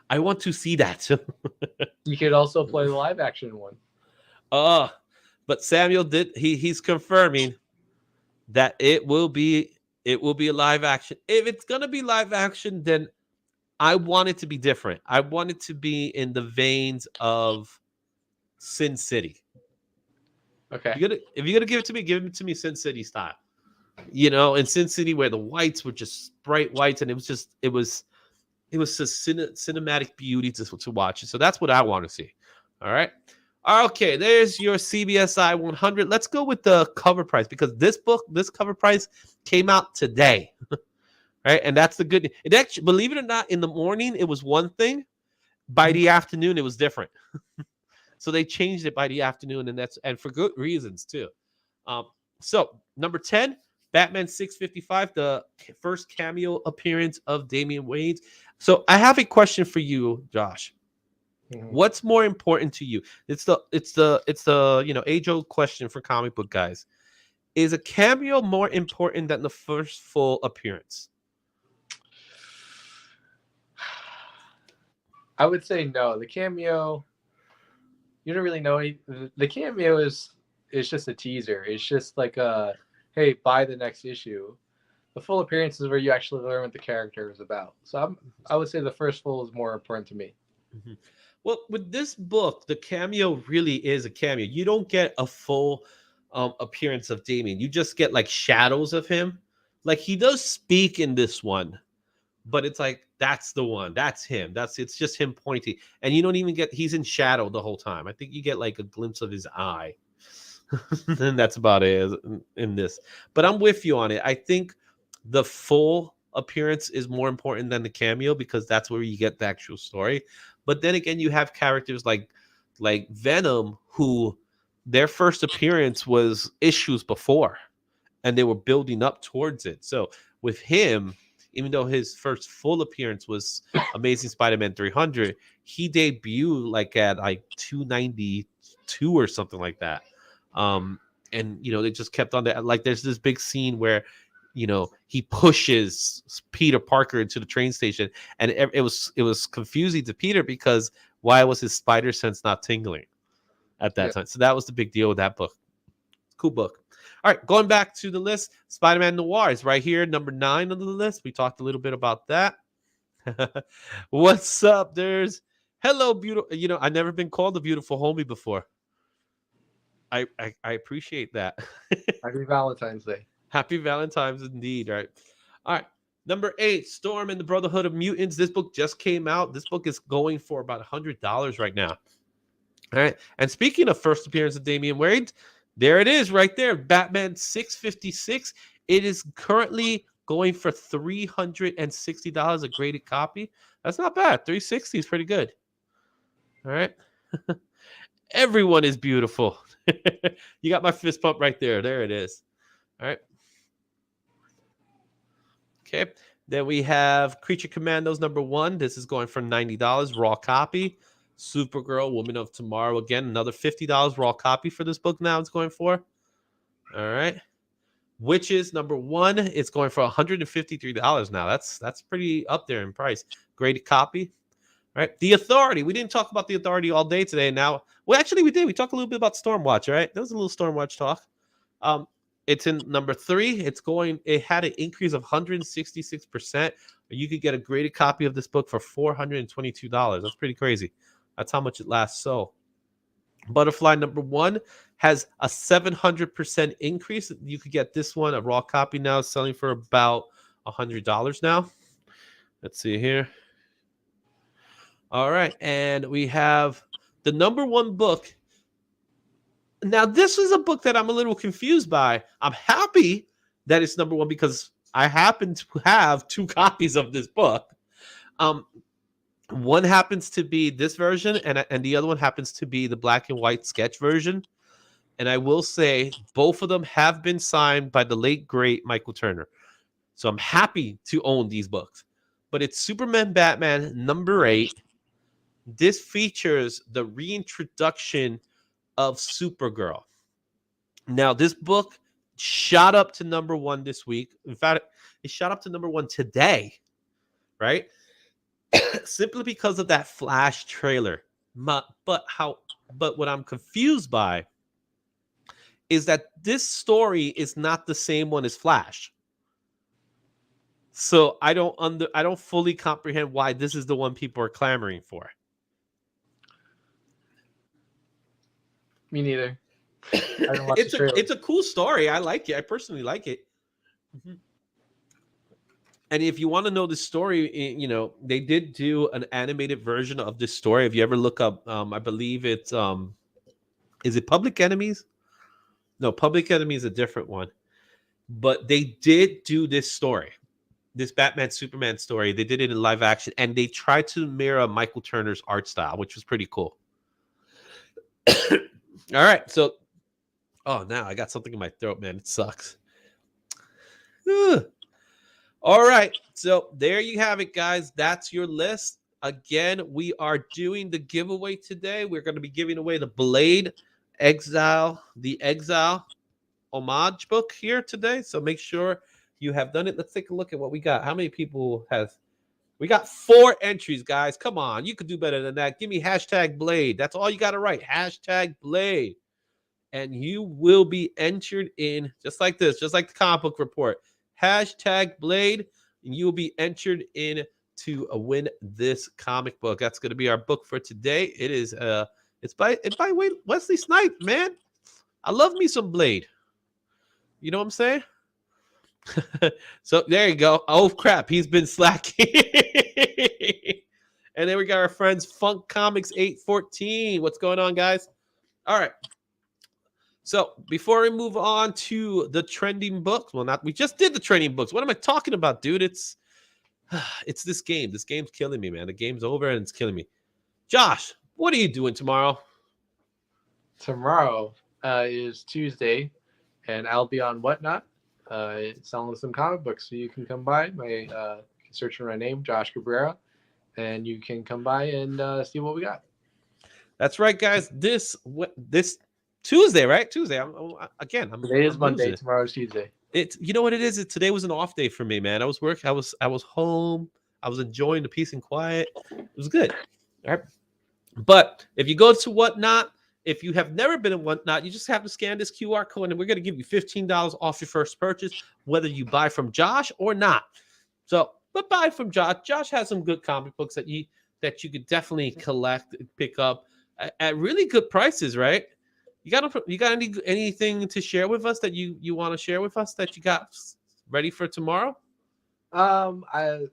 [SPEAKER 3] I want to see that.
[SPEAKER 2] You could also play the live action one.
[SPEAKER 3] But Samuel he's confirming that it will be a live action. If it's gonna be live action, then I want it to be different. I want it to be in the veins of Sin City.
[SPEAKER 2] Okay.
[SPEAKER 3] If you're gonna give it to me Sin City style. In Sin City where the whites were just bright whites, and it was it was a cinematic beauty to watch it. So that's what I want to see. All right. Okay, there's your CBSI 100. Let's go with the cover price because this cover price came out today. Right? And that's the good. It actually, believe it or not, in the morning it was one thing. By the afternoon it was different. So they changed it by the afternoon, and for good reasons too. So number 10, Batman 655, the first cameo appearance of Damian Wayne. So I have a question for you, Josh. What's more important to you? It's the age-old question for comic book guys. Is a cameo more important than the first full appearance?
[SPEAKER 2] I would say no. The cameo, you don't really know the cameo is just a teaser. It's just like a, hey, buy the next issue. The full appearance is where you actually learn what the character is about. So I would say the first full is more important to me.
[SPEAKER 3] Mm-hmm. Well, with this book, the cameo really is a cameo. You don't get a full appearance of Damian. You just get like shadows of him. Like he does speak in this one, but it's like that's the one. That's him. It's just him pointing, and you don't even get. He's in shadow the whole time. I think you get like a glimpse of his eye, and that's about it in this. But I'm with you on it. I think the full appearance is more important than the cameo because that's where you get the actual story. But then again, you have characters like Venom, who their first appearance was issues before, and they were building up towards it. So with him, even though his first full appearance was Amazing Spider-Man 300, he debuted like at like 292 or something like that. And they just kept on that. Like there's this big scene where he pushes Peter Parker into the train station, and it was confusing to Peter because why was his spider sense not tingling at that time? So that was the big deal with that book. Cool book. All right, going back to the list, Spider-Man Noir is right here, number 9 on the list. We talked a little bit about that. What's up? There's hello, beautiful. I've never been called a beautiful homie before. I appreciate that.
[SPEAKER 2] Happy Valentine's Day.
[SPEAKER 3] Happy Valentine's indeed, right? All right. Number 8, Storm and the Brotherhood of Mutants. This book just came out. This book is going for about $100 right now. All right. And speaking of first appearance of Damian Wayne, there it is right there. Batman 656. It is currently going for $360 a graded copy. That's not bad. $360 is pretty good. All right. Everyone is beautiful. You got my fist pump right there. There it is. All right. Okay. Then we have Creature Commandos number 1. This is going for $90 raw copy. Supergirl, Woman of Tomorrow, again another $50 raw copy for this book. Now it's going for. All right. Witches number 1. It's going for $153 now. That's pretty up there in price. Graded copy. All right. The Authority. We didn't talk about The Authority all day today. Now, well, actually, we did. We talked a little bit about Stormwatch. Right. There was a little Stormwatch talk. It's in number 3. It had an increase of 166%. You could get a graded copy of this book for $422. That's pretty crazy. That's how much it lasts. So Butterfly number 1 has a 700% increase. You could get this one, a raw copy now, selling for about $100 now. Let's see here. All right. And we have the number 1 book. Now, this is a book that I'm a little confused by. I'm happy that it's number 1 because I happen to have 2 copies of this book. One happens to be this version, and the other one happens to be the black and white sketch version. And I will say both of them have been signed by the late, great Michael Turner. So I'm happy to own these books. But it's Superman Batman number 8. This features the reintroduction of Supergirl. Now, this book shot up to number 1 this week. In fact, it shot up to number 1 today, right? Simply because of that Flash trailer. But what I'm confused by is that this story is not the same one as Flash. So I don't fully comprehend why this is the one people are clamoring for.
[SPEAKER 2] Me neither.
[SPEAKER 3] It's a cool story. I like it. I personally like it. Mm-hmm. And if you want to know the story, you know, they did do an animated version of this story. If you ever look up, I believe it's is it Public Enemies? No, Public Enemy is a different one. But they did do this story, this Batman Superman story. They did it in live action, and they tried to mirror Michael Turner's art style, which was pretty cool. All right, so now I got something in my throat, man. It sucks. Ugh. All right, so there you have it, guys. That's your list. Again, we are doing the giveaway today. We're going to be giving away the Blade Exile, the Exile homage book here today. So make sure you have done it. Let's take a look at what we got. How many people have? We got 4 entries, guys. Come on, you could do better than that. Give me hashtag Blade. That's all you got to write. Hashtag Blade. And you will be entered in just like this, just like the comic book report. Hashtag Blade, and you will be entered in to win this comic book. That's going to be our book for today. It is it's by Wesley Snipes, man. I love me some Blade. You know what I'm saying? So there you go. Oh crap, he's been slacking. And then we got our friends Funk Comics 814. What's going on, guys? All right. So before we move on to the trending books, we just did the trending books. What am I talking about, dude? It's this game. This game's killing me, man. The game's over and it's killing me. Josh, what are you doing tomorrow?
[SPEAKER 2] Tomorrow is Tuesday, and I'll be on Whatnot selling some comic books. So you can come by. You can search for my name, Josh Cabrera, and you can come by and see what we got.
[SPEAKER 3] That's right, guys. This Tuesday, right? Tuesday.
[SPEAKER 2] Today is Monday. Tomorrow is Tuesday.
[SPEAKER 3] You know what it is? Today was an off day for me, man. I was working. I was home. I was enjoying the peace and quiet. It was good. All right. But if you go to Whatnot, if you have never been in Whatnot, you just have to scan this QR code, and we're going to give you $15 off your first purchase, whether you buy from Josh or not. So, but buy from Josh. Josh has some good comic books that you could definitely collect, pick up at really good prices, right? You got anything to share with us that you want to share with us that you got ready for tomorrow?
[SPEAKER 2] I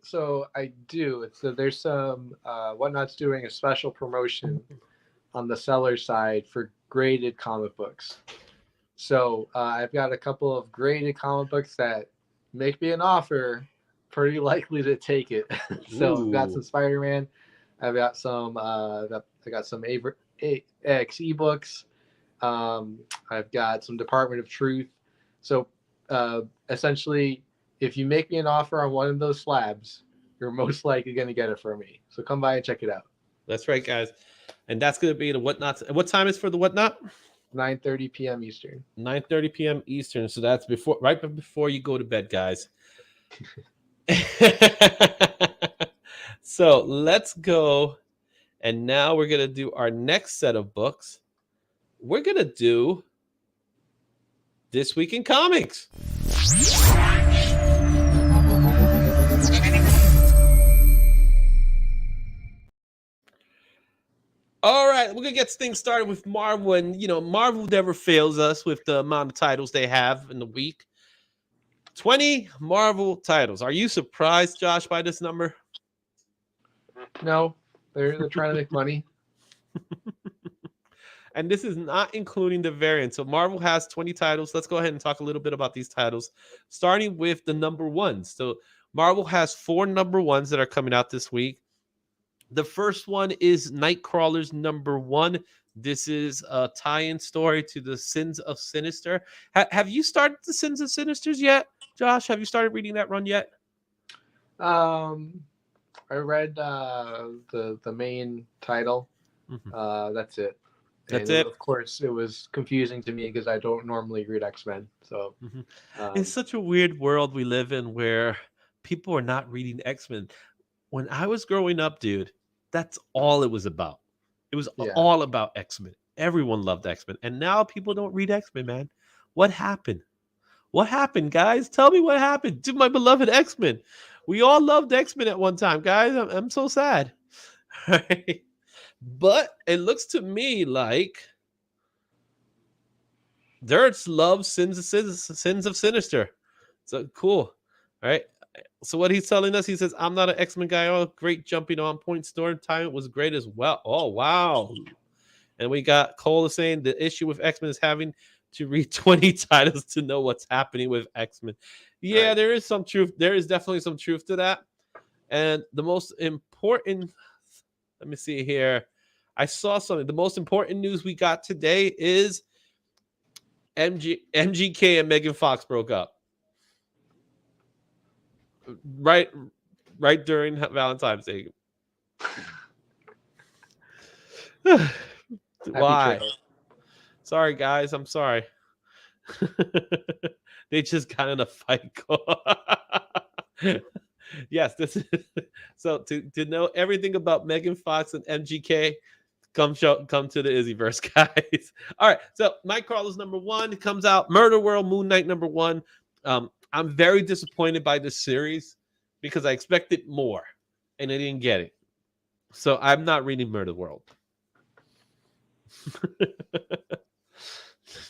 [SPEAKER 2] do. So there's some Whatnot's doing a special promotion on the seller side for graded comic books. So I've got a couple of graded comic books that make me an offer, pretty likely to take it. So I've got some Spider-Man. I've got some AX ebooks. I've got some Department of Truth. So essentially, if you make me an offer on one of those slabs, you're most likely going to get it from me. So come by and check it out.
[SPEAKER 3] That's right, guys. And that's going to be the Whatnot. What time is for the Whatnot?
[SPEAKER 2] 9:30 p.m. Eastern.
[SPEAKER 3] 9:30 p.m. Eastern. So that's right before you go to bed, guys. So let's go. And now we're going to do our next set of books. We're going to do This Week in Comics. All right, we're going to get things started with Marvel. And, Marvel never fails us with the amount of titles they have in the week. 20 Marvel titles. Are you surprised, Josh, by this number?
[SPEAKER 2] No, they're trying to make money.
[SPEAKER 3] And this is not including the variants. So Marvel has 20 titles. Let's go ahead and talk a little bit about these titles, starting with the number ones. So Marvel has 4 number ones that are coming out this week. The first one is Nightcrawler's number 1. This is a tie-in story to the Sins of Sinister. Have you started the Sins of Sinisters yet, Josh? Have you started reading that run yet?
[SPEAKER 2] I read the main title.
[SPEAKER 3] Mm-hmm.
[SPEAKER 2] That's it.
[SPEAKER 3] That's it.
[SPEAKER 2] Of course, it was confusing to me because I don't normally read X-Men. So
[SPEAKER 3] it's such a weird world we live in where people are not reading X-Men. When I was growing up, dude, that's all it was about. It was all about X-Men. Everyone loved X-Men. And now people don't read X-Men, man. What happened? What happened, guys? Tell me what happened to my beloved X-Men. We all loved X-Men at one time, guys. I'm so sad. Right? But it looks to me like Dirt's loves Sins of Sinister. So cool. All right. So what he's telling us, he says, I'm not an X-Men guy. Oh, great jumping on point. Story time was great as well. Oh, wow. And we got Cole saying the issue with X-Men is having to read 20 titles to know what's happening with X-Men. Yeah,
[SPEAKER 2] Right.
[SPEAKER 3] there is some truth. There is definitely some truth to that. And the most important, let me see here. I saw something. The most important news we got today is MGK and Megan Fox broke up. Right during Valentine's Day. Why?
[SPEAKER 2] Trail.
[SPEAKER 3] Sorry, guys. I'm sorry. They just got in a fight. Yes, this is so to know everything about Megan Fox and MGK. Come to the Izzyverse, guys. All right, so Mike Carlos #1 comes out. Murder World Moon Knight #1. I'm very disappointed by this series because I expected more and I didn't get it. So I'm not reading Murder World.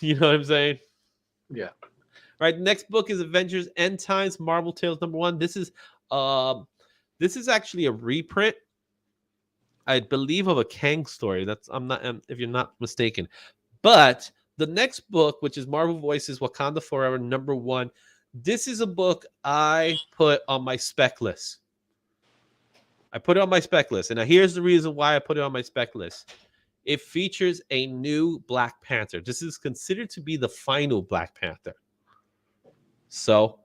[SPEAKER 3] You know what I'm saying?
[SPEAKER 2] Yeah.
[SPEAKER 3] Right. The next book is Avengers End Times Marvel Tales #1. This is actually a reprint, I believe, of a Kang story. I'm not, if you're not mistaken. But the next book, which is Marvel Voices Wakanda Forever #1, this is a book I put on my spec list. And now here's the reason why I put it on my spec list. It features a new Black Panther. This is considered to be the final Black Panther. So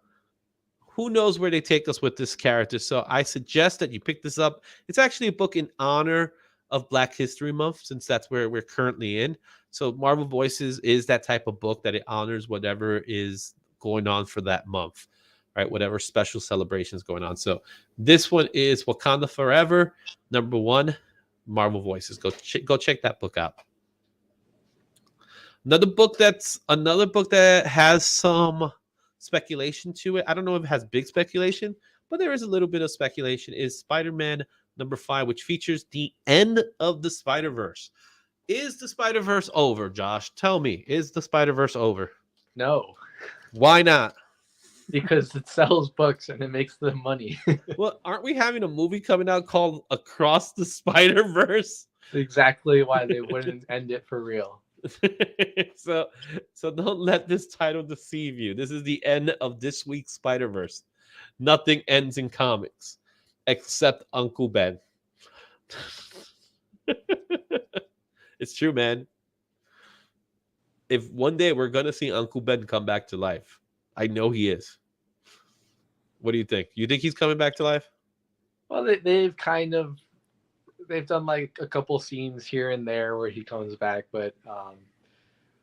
[SPEAKER 3] who knows where they take us with this character. So I suggest that you pick this up. It's actually a book in honor of Black History Month, since that's where we're currently in. So Marvel Voices is that type of book that it honors whatever is going on for that month, right? Whatever special celebrations going on. So this one is Wakanda Forever #1, Marvel Voices. Go check that book out. Another book that has some speculation to it. I don't know if it has big speculation, but there is a little bit of speculation. Is Spider-Man #5, which features the end of the Spider-Verse. Is the Spider-Verse over, Josh? Tell me, is the Spider-Verse over?
[SPEAKER 2] No.
[SPEAKER 3] Why not?
[SPEAKER 2] Because it sells books and it makes them money.
[SPEAKER 3] Well, aren't we having a movie coming out called Across the Spider-Verse?
[SPEAKER 2] Exactly why they wouldn't end it for real.
[SPEAKER 3] so don't let this title deceive you. This is the end of this week's Spider-Verse. Nothing ends in comics except Uncle Ben. It's true, man. If one day we're gonna see Uncle Ben come back to life, I know he is. What do you think? You think he's coming back to life?
[SPEAKER 2] Well, they've done like a couple scenes here and there where he comes back, but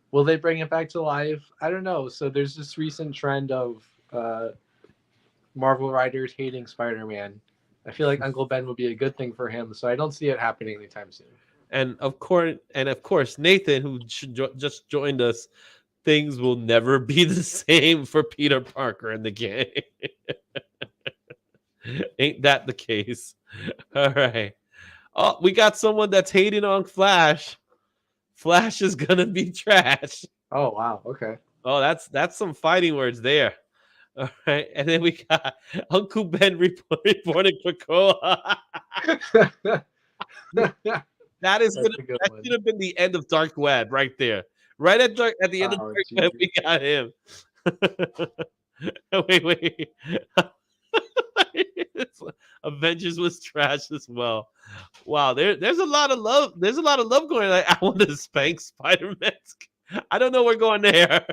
[SPEAKER 2] will they bring it back to life? I don't know. So there's this recent trend of Marvel writers hating Spider-Man. I feel like Uncle Ben would be a good thing for him, so I don't see it happening anytime soon.
[SPEAKER 3] And of course, Nathan, who just joined us, things will never be the same for Peter Parker in the game. Ain't that the case? All right. Oh, we got someone that's hating on Flash. Flash is gonna be trash.
[SPEAKER 2] Oh wow, okay.
[SPEAKER 3] Oh, that's some fighting words there. All right, and then we got Uncle Ben reporting Krakoa. That should have been the end of Dark Web right there. Right at the end of Dark Web, we got him. Wait. Avengers was trash as well. Wow, there's a lot of love. There's a lot of love going on. I want to spank Spider-Man. I don't know we're going there.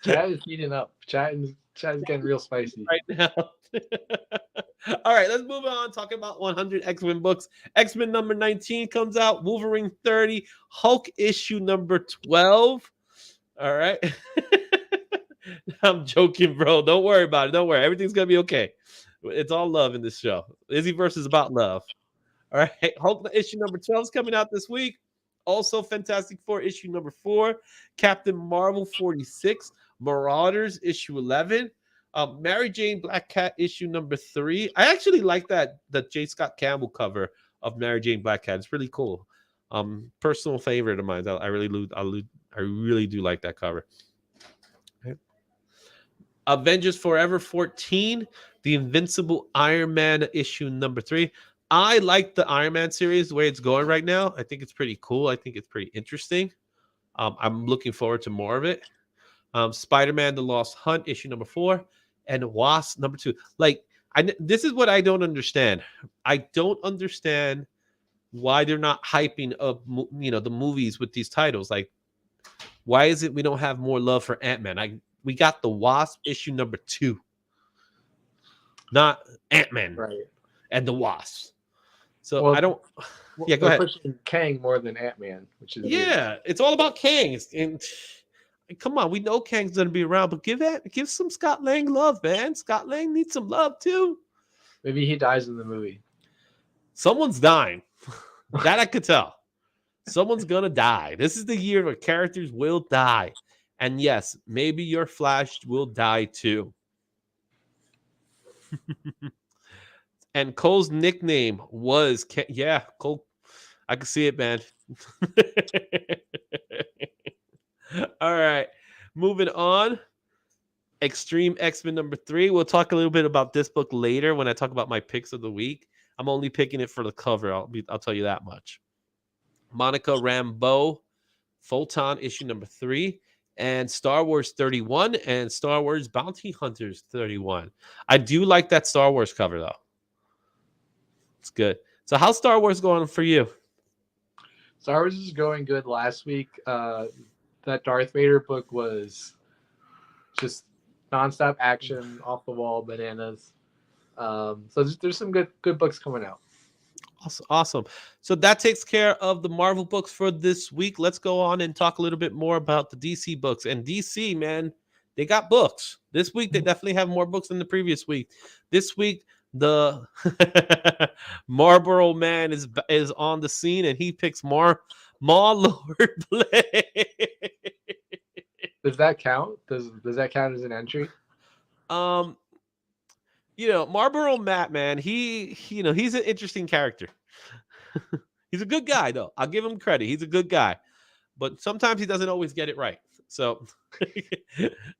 [SPEAKER 2] Chat is heating up. Chat is getting real spicy
[SPEAKER 3] right now. All right, let's move on. Talking about 100 X-Men books. X-Men #19 comes out. Wolverine 30. Hulk issue #12. All right. I'm joking, bro. Don't worry about it. Don't worry. Everything's gonna be okay. It's all love in this show. Izzyverse is about love. All right. Hulk issue #12 is coming out this week. Also, Fantastic Four issue #4. Captain Marvel 46. Marauders issue 11. Mary Jane Black Cat issue #3. I actually like the J. Scott Campbell cover of Mary Jane Black Cat. It's really cool. Personal favorite of mine. I really do like that cover. Okay. Avengers Forever 14, The Invincible Iron Man issue number 3. I like the Iron Man series the way it's going right now. I think it's pretty cool. I think it's pretty interesting. I'm looking forward to more of it. Spider-Man: The Lost Hunt issue number 4, and Wasp number 2. Like, this is what I don't understand. I don't understand why they're not hyping up, the movies with these titles. Like, why is it we don't have more love for Ant-Man? We got the Wasp issue number 2, not Ant-Man,
[SPEAKER 2] Right.
[SPEAKER 3] and the Wasp. So
[SPEAKER 2] Well,
[SPEAKER 3] I don't.
[SPEAKER 2] Well,
[SPEAKER 3] Yeah, go
[SPEAKER 2] they're
[SPEAKER 3] ahead.
[SPEAKER 2] pushing Kang more than Ant-Man, which is weird.
[SPEAKER 3] Yeah, it's all about Kang. And come on, we know Kang's gonna be around, but give some Scott Lang love, man. Scott Lang needs some love too.
[SPEAKER 2] Maybe he dies in the movie.
[SPEAKER 3] Someone's dying. That I could tell. Someone's gonna die. This is the year where characters will die. And yes, maybe your Flash will die too. And Cole's nickname was Cole. I can see it, man. All right, moving on. Extreme X-Men number 3. We'll talk a little bit about this book later when I talk about my picks of the week. I'm only picking it for the cover. I'll tell you that much. Monica Rambeau, Photon issue number 3, and Star Wars 31 and Star Wars Bounty Hunters 31. I do like that Star Wars cover though. It's good. So how's Star Wars going for you?
[SPEAKER 2] Star Wars is going good. Last week, that Darth Vader book was just nonstop action, off the wall, bananas. So there's some good books coming out.
[SPEAKER 3] Awesome. So that takes care of the Marvel books for this week. Let's go on and talk a little bit more about the DC books. And DC, man, they got books. This week, they definitely have more books than the previous week. This week, the Marlboro Man is on the scene, and he picks Maw Lord Blade.
[SPEAKER 2] Does that count? Does that count as an entry?
[SPEAKER 3] Marlboro Matt, man, he's an interesting character. He's a good guy, though. I'll give him credit. He's a good guy, but sometimes he doesn't always get it right. So,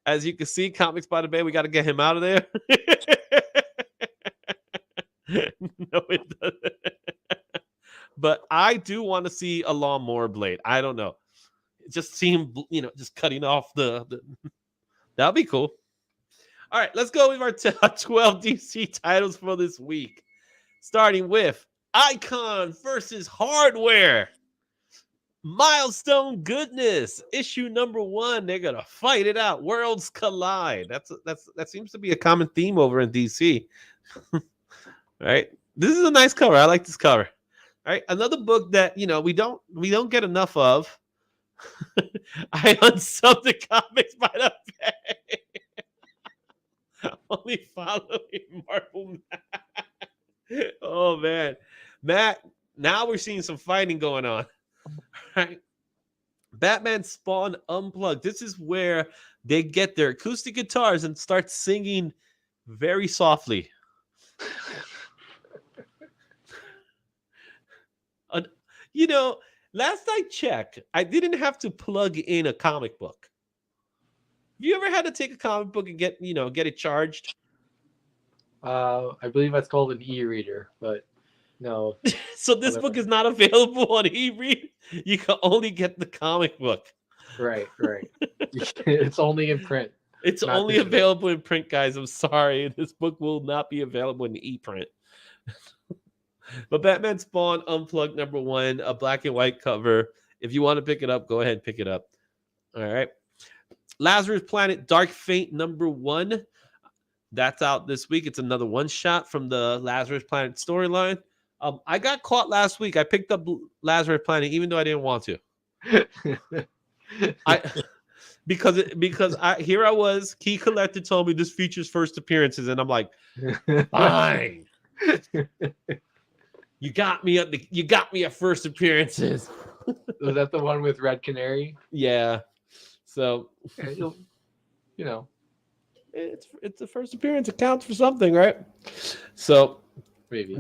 [SPEAKER 3] as you can see, Comics by the Bay, we got to get him out of there. No, it doesn't. But I do want to see a lawnmower blade. I don't know. Just see him, just cutting off the that'll be cool. All right, let's go with our 12 DC titles for this week. Starting with Icon versus Hardware. Milestone Goodness, issue number 1. They're gonna fight it out. Worlds collide. That seems to be a common theme over in DC. Right? This is a nice cover. I like this cover. All right, another book that we don't get enough of. I unsubbed the Comics by the Bay. Only following Marvel Matt. Oh man, Matt. Now we're seeing some fighting going on. Right? Batman Spawn Unplugged. This is where they get their acoustic guitars and start singing very softly. Last I checked, I didn't have to plug in a comic book. You ever had to take a comic book and get it charged?
[SPEAKER 2] I believe that's called an e-reader, but no.
[SPEAKER 3] So this book is not available on e-read. You can only get the comic book.
[SPEAKER 2] Right. It's only in print.
[SPEAKER 3] It's only
[SPEAKER 2] digital.
[SPEAKER 3] available in print, guys. I'm sorry. This book will not be available in e-print. But Batman Spawn Unplugged number 1, a black and white cover. If you want to pick it up, go ahead and pick it up. All right. Lazarus Planet Dark Fate number 1. That's out this week. It's another one-shot from the Lazarus Planet storyline. I got caught last week. I picked up Lazarus Planet even though I didn't want to. Because here I was. Key Collector told me this features first appearances, and I'm like, fine. You got me at first appearances.
[SPEAKER 2] Was that the one with Red Canary?
[SPEAKER 3] Yeah. So it's the first appearance. It counts for something, right? So
[SPEAKER 2] maybe.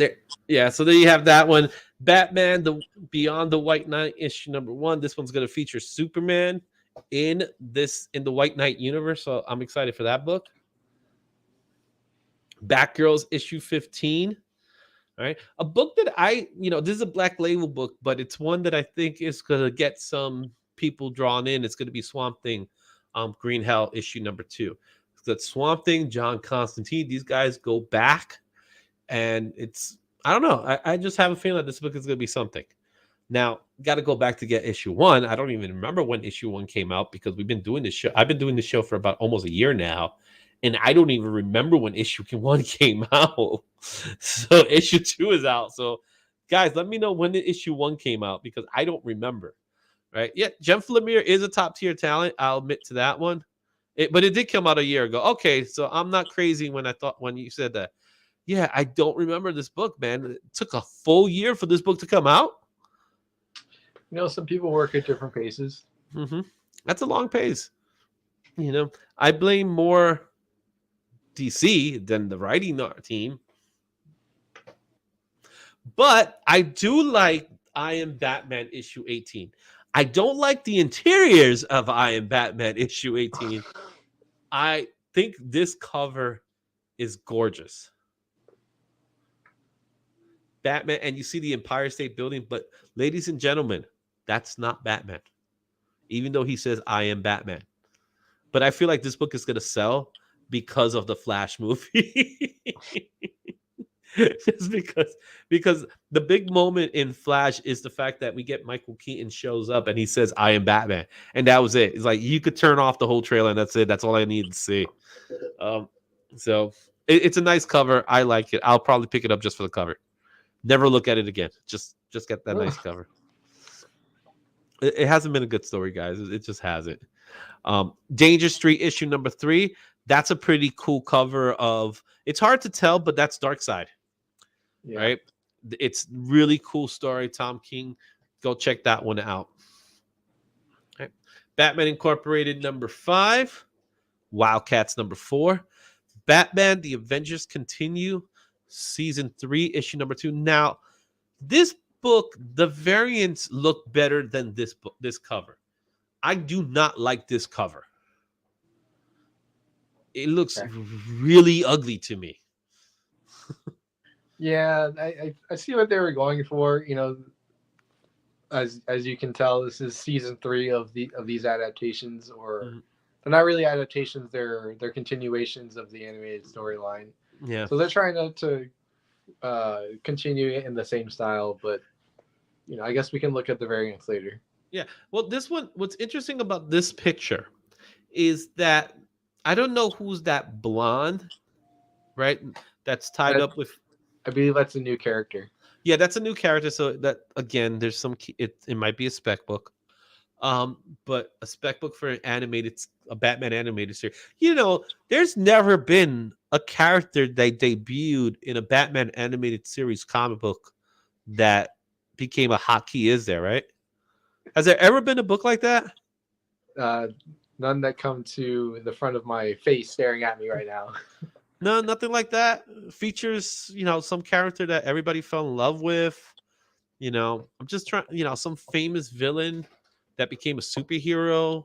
[SPEAKER 3] So there you have that one. Batman, the Beyond the White Knight issue number 1. This one's going to feature Superman in the White Knight universe. So I'm excited for that book. Batgirls issue 15. All right. A book that this is a Black Label book, but it's one that I think is going to get some people drawn in. It's going to be Swamp Thing, Green Hell issue number 2. That Swamp Thing, John Constantine, these guys go back, and I don't know. I just have a feeling that this book is going to be something. Now, got to go back to get issue 1. I don't even remember when issue 1 came out because we've been doing this show. I've been doing this show for about almost a year now, and I don't even remember when issue 1 came out. So issue 2 is out. So, guys, let me know when the issue 1 came out because I don't remember. Right? Yeah, Jem Flemire is a top tier talent. I'll admit to that one. But it did come out a year ago. Okay, so I'm not crazy when you said that. Yeah, I don't remember this book, man. It took a full year for this book to come out.
[SPEAKER 2] Some people work at different paces.
[SPEAKER 3] Mm-hmm. That's a long pace. I blame more DC than the writing team. But I do like I Am Batman issue 18. I don't like the interiors of I Am Batman issue 18. I think this cover is gorgeous. Batman, and you see the Empire State Building, but ladies and gentlemen, that's not Batman. Even though he says, I am Batman. But I feel like this book is going to sell because of the Flash movie. Just because the big moment in Flash is the fact that we get Michael Keaton shows up and he says, I am Batman. And that was it. It's like you could turn off the whole trailer and that's it. That's all I need to see. So it's a nice cover. I like it. I'll probably pick it up just for the cover. Never look at it again. Just get that nice cover. It hasn't been a good story, guys. It just hasn't. Danger Street issue number 3. That's a pretty cool cover of. It's hard to tell, but that's Darkseid. Yeah. Right? It's really cool story. Tom King. Go check that one out. Okay. Batman Incorporated number 5. Wildcats number 4. Batman, The Avengers Continue, season 3, issue number 2. Now, this book, the variants look better than this book, this cover. I do not like this cover. It looks really ugly to me.
[SPEAKER 2] Yeah, I see what they were going for. As you can tell, this is season 3 of these adaptations, or they're not really adaptations. They're continuations of the animated storyline.
[SPEAKER 3] Yeah.
[SPEAKER 2] So they're trying to continue it in the same style, but I guess we can look at the variants later.
[SPEAKER 3] Yeah. Well, this one, what's interesting about this picture is that I don't know who's that blonde, right? That's tied up with.
[SPEAKER 2] I believe that's a new character.
[SPEAKER 3] Yeah, that's a new character. So that again, there's some. It might be a spec book, but a spec book for a Batman animated series. There's never been a character that debuted in a Batman animated series comic book that became a hotkey. Is there, right? Has there ever been a book like that?
[SPEAKER 2] None that come to the front of my face staring at me right now.
[SPEAKER 3] No, nothing like that. Features, some character that everybody fell in love with. I'm just trying, some famous villain that became a superhero.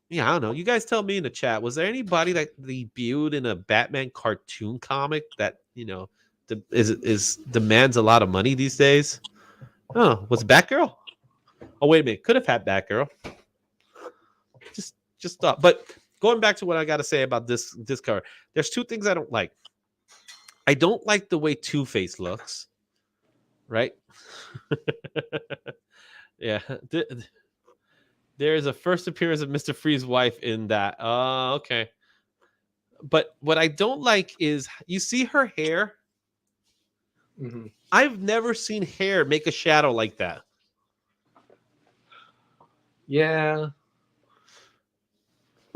[SPEAKER 3] Yeah, I don't know. You guys tell me in the chat. Was there anybody that debuted in a Batman cartoon comic that, demands a lot of money these days? Oh, was it Batgirl? Oh, wait a minute. Could have had Batgirl. Just thought. But going back to what I got to say about this cover, there's 2 things I don't like. I don't like the way Two-Face looks. Right? Yeah. There's a first appearance of Mr. Freeze's wife in that. Okay. But what I don't like is, you see her hair?
[SPEAKER 2] Mm-hmm.
[SPEAKER 3] I've never seen hair make a shadow like that.
[SPEAKER 2] Yeah.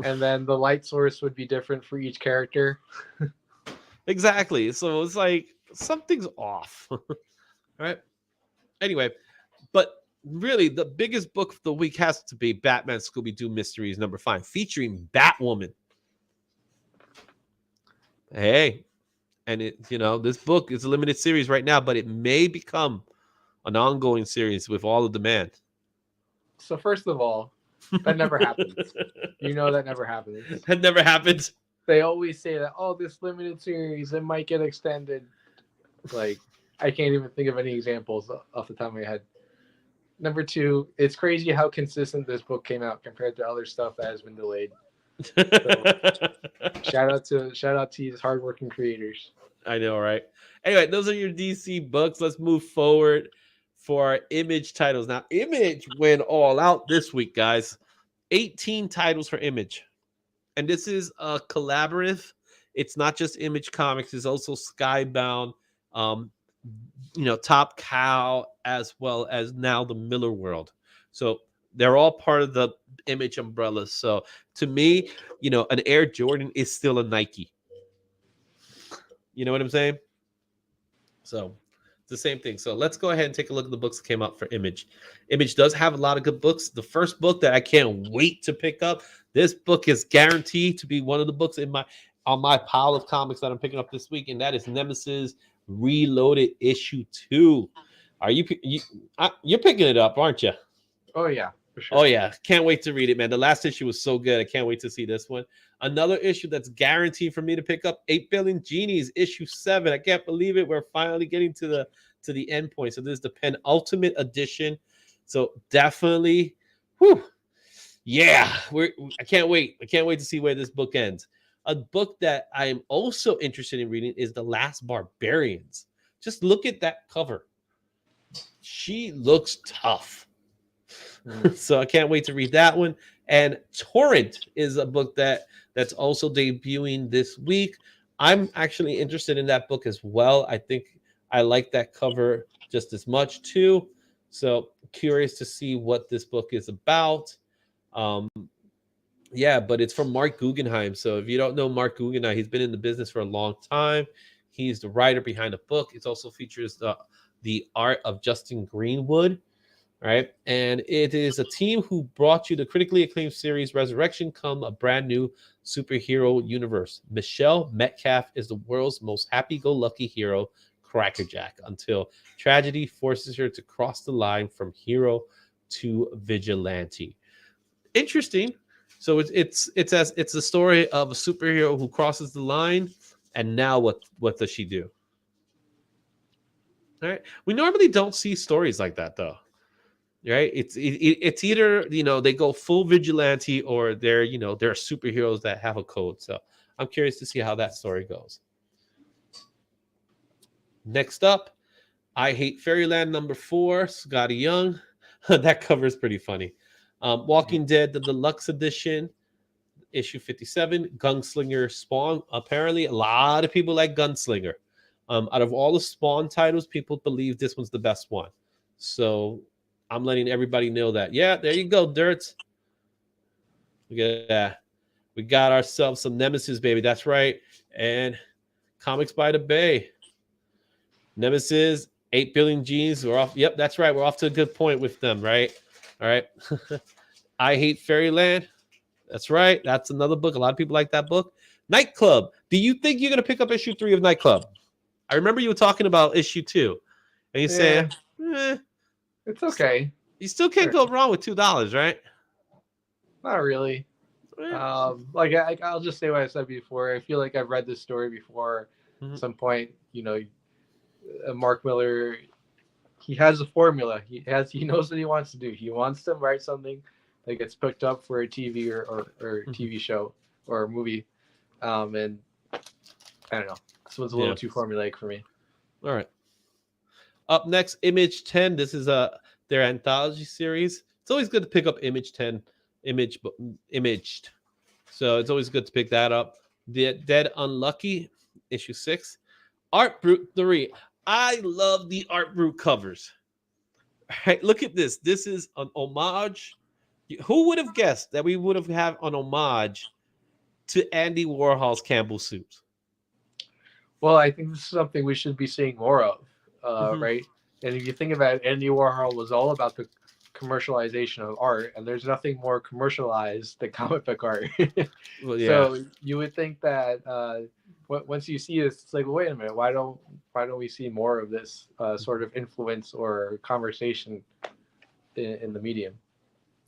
[SPEAKER 2] And then the light source would be different for each character.
[SPEAKER 3] Exactly. So it's like something's off. All right. Anyway, but really the biggest book of the week has to be Batman Scooby-Doo Mysteries number 5, featuring Batwoman. Hey, and this book is a limited series right now, but it may become an ongoing series with all the demand.
[SPEAKER 2] So first of all, that never happens. That never happens.
[SPEAKER 3] That never happens.
[SPEAKER 2] they always say that, oh, this limited series, it might get extended. Like, I can't even think of any examples off the top of my head. Number two, it's crazy how consistent this book came out compared to other stuff that has been delayed. So, shout out to these hardworking creators.
[SPEAKER 3] I know, right? Anyway, those are your DC books. Let's move forward for our Image titles. Now, Image went all out this week, guys. 18 titles for Image. And this is a collaborative. It's not just Image Comics. It's also Skybound, Top Cow, as well as now the Miller World. So they're all part of the Image umbrella. So to me, an Air Jordan is still a Nike. You know what I'm saying? So it's the same thing. So let's go ahead and take a look at the books that came out for Image. Image does have a lot of good books. The first book that I can't wait to pick up, this book is guaranteed to be one of the books on my pile of comics that I'm picking up this week, and that is Nemesis Reloaded issue 2. Are you're picking it up, aren't you?
[SPEAKER 2] Oh yeah, for sure.
[SPEAKER 3] Oh yeah, can't wait to read it, man. The last issue was so good. I can't wait to see this one. Another issue that's guaranteed for me to pick up, 8 Billion Genies issue 7. I can't believe it. We're finally getting to the end point. So this is the penultimate edition. So definitely, yeah, I can't wait. I can't wait to see where this book ends. A book that I am also interested in reading is The Last Barbarians. Just look at that cover. She looks tough. So I can't wait to read that one. And Torrent is a book that's also debuting this week. I'm actually interested in that book as well. I think I like that cover just as much too. So curious to see what this book is about. Yeah, but it's from Mark Guggenheim. So if you don't know Mark Guggenheim, he's been in the business for a long time. He's the writer behind the book. It also features the art of Justin Greenwood. Right, and it is a team who brought you the critically acclaimed series Resurrection come a brand new superhero universe. Michelle Metcalf is the world's most happy-go-lucky hero, Crackerjack, until tragedy forces her to cross the line from hero to vigilante. Interesting. So it's the story of a superhero who crosses the line, and now what does she do? All right, we normally don't see stories like that though. Right, it's either they go full vigilante or they're superheroes that have a code. So I'm curious to see how that story goes. Next up, I Hate Fairyland number 4, Scotty Young. That cover is pretty funny. Walking Dead, the deluxe edition, issue 57, Gunslinger Spawn. Apparently a lot of people like Gunslinger. Out of all the Spawn titles, people believe this one's the best one. So I'm letting everybody know that. Yeah, there you go, Dirts. Look at that. We got ourselves some Nemesis, baby. That's right. And Comics by the Bay. Nemesis, 8 Billion G's. We're off. Yep, that's right. We're off to a good point with them, right? All right. I Hate Fairyland. That's right. That's another book. A lot of people like that book. Nightclub. Do you think you're going to pick up issue 3 of Nightclub? I remember you were talking about issue 2. And you saying,
[SPEAKER 2] it's okay.
[SPEAKER 3] You still can't go wrong with $2, right?
[SPEAKER 2] Not really. I'll just say what I said before. I feel like I've read this story before. At some point, Mark Miller, he has a formula. He knows what he wants to do. He wants to write something that gets picked up for a TV or TV show or a movie. And I don't know. This one's a little too formulaic for me.
[SPEAKER 3] All right. Up next, Image 10. This is their anthology series. It's always good to pick up Image 10, Imaged. So it's always good to pick that up. The Dead Unlucky, issue 6. Art Brute 3. I love the Art Brute covers. All right, look at this. This is an homage. Who would have guessed that we would have had an homage to Andy Warhol's Campbell soup?
[SPEAKER 2] Well, I think this is something we should be seeing more of. Right? And if you think about it, Andy Warhol was all about the commercialization of art, and there's nothing more commercialized than comic book art.
[SPEAKER 3] Well, yeah.
[SPEAKER 2] So you would think that once you see this, it's like, well, wait a minute, why don't we see more of this sort of influence or conversation in the medium?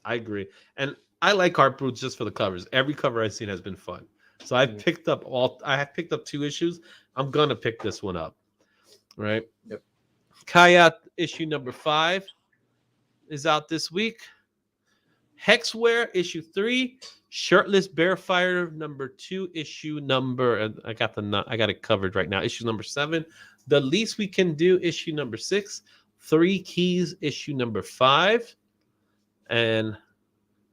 [SPEAKER 3] I agree, and I like Art Brutes just for the covers. Every cover I've seen has been fun. So I picked up two issues. I'm gonna pick this one up. Right.
[SPEAKER 2] Yep.
[SPEAKER 3] Kayat issue number 5 is out this week. Hexware issue 3, Shirtless Bearfighter number 2, issue number I got it covered right now. Issue number 7, The Least We Can Do issue number 6, 3 Keys issue number 5, and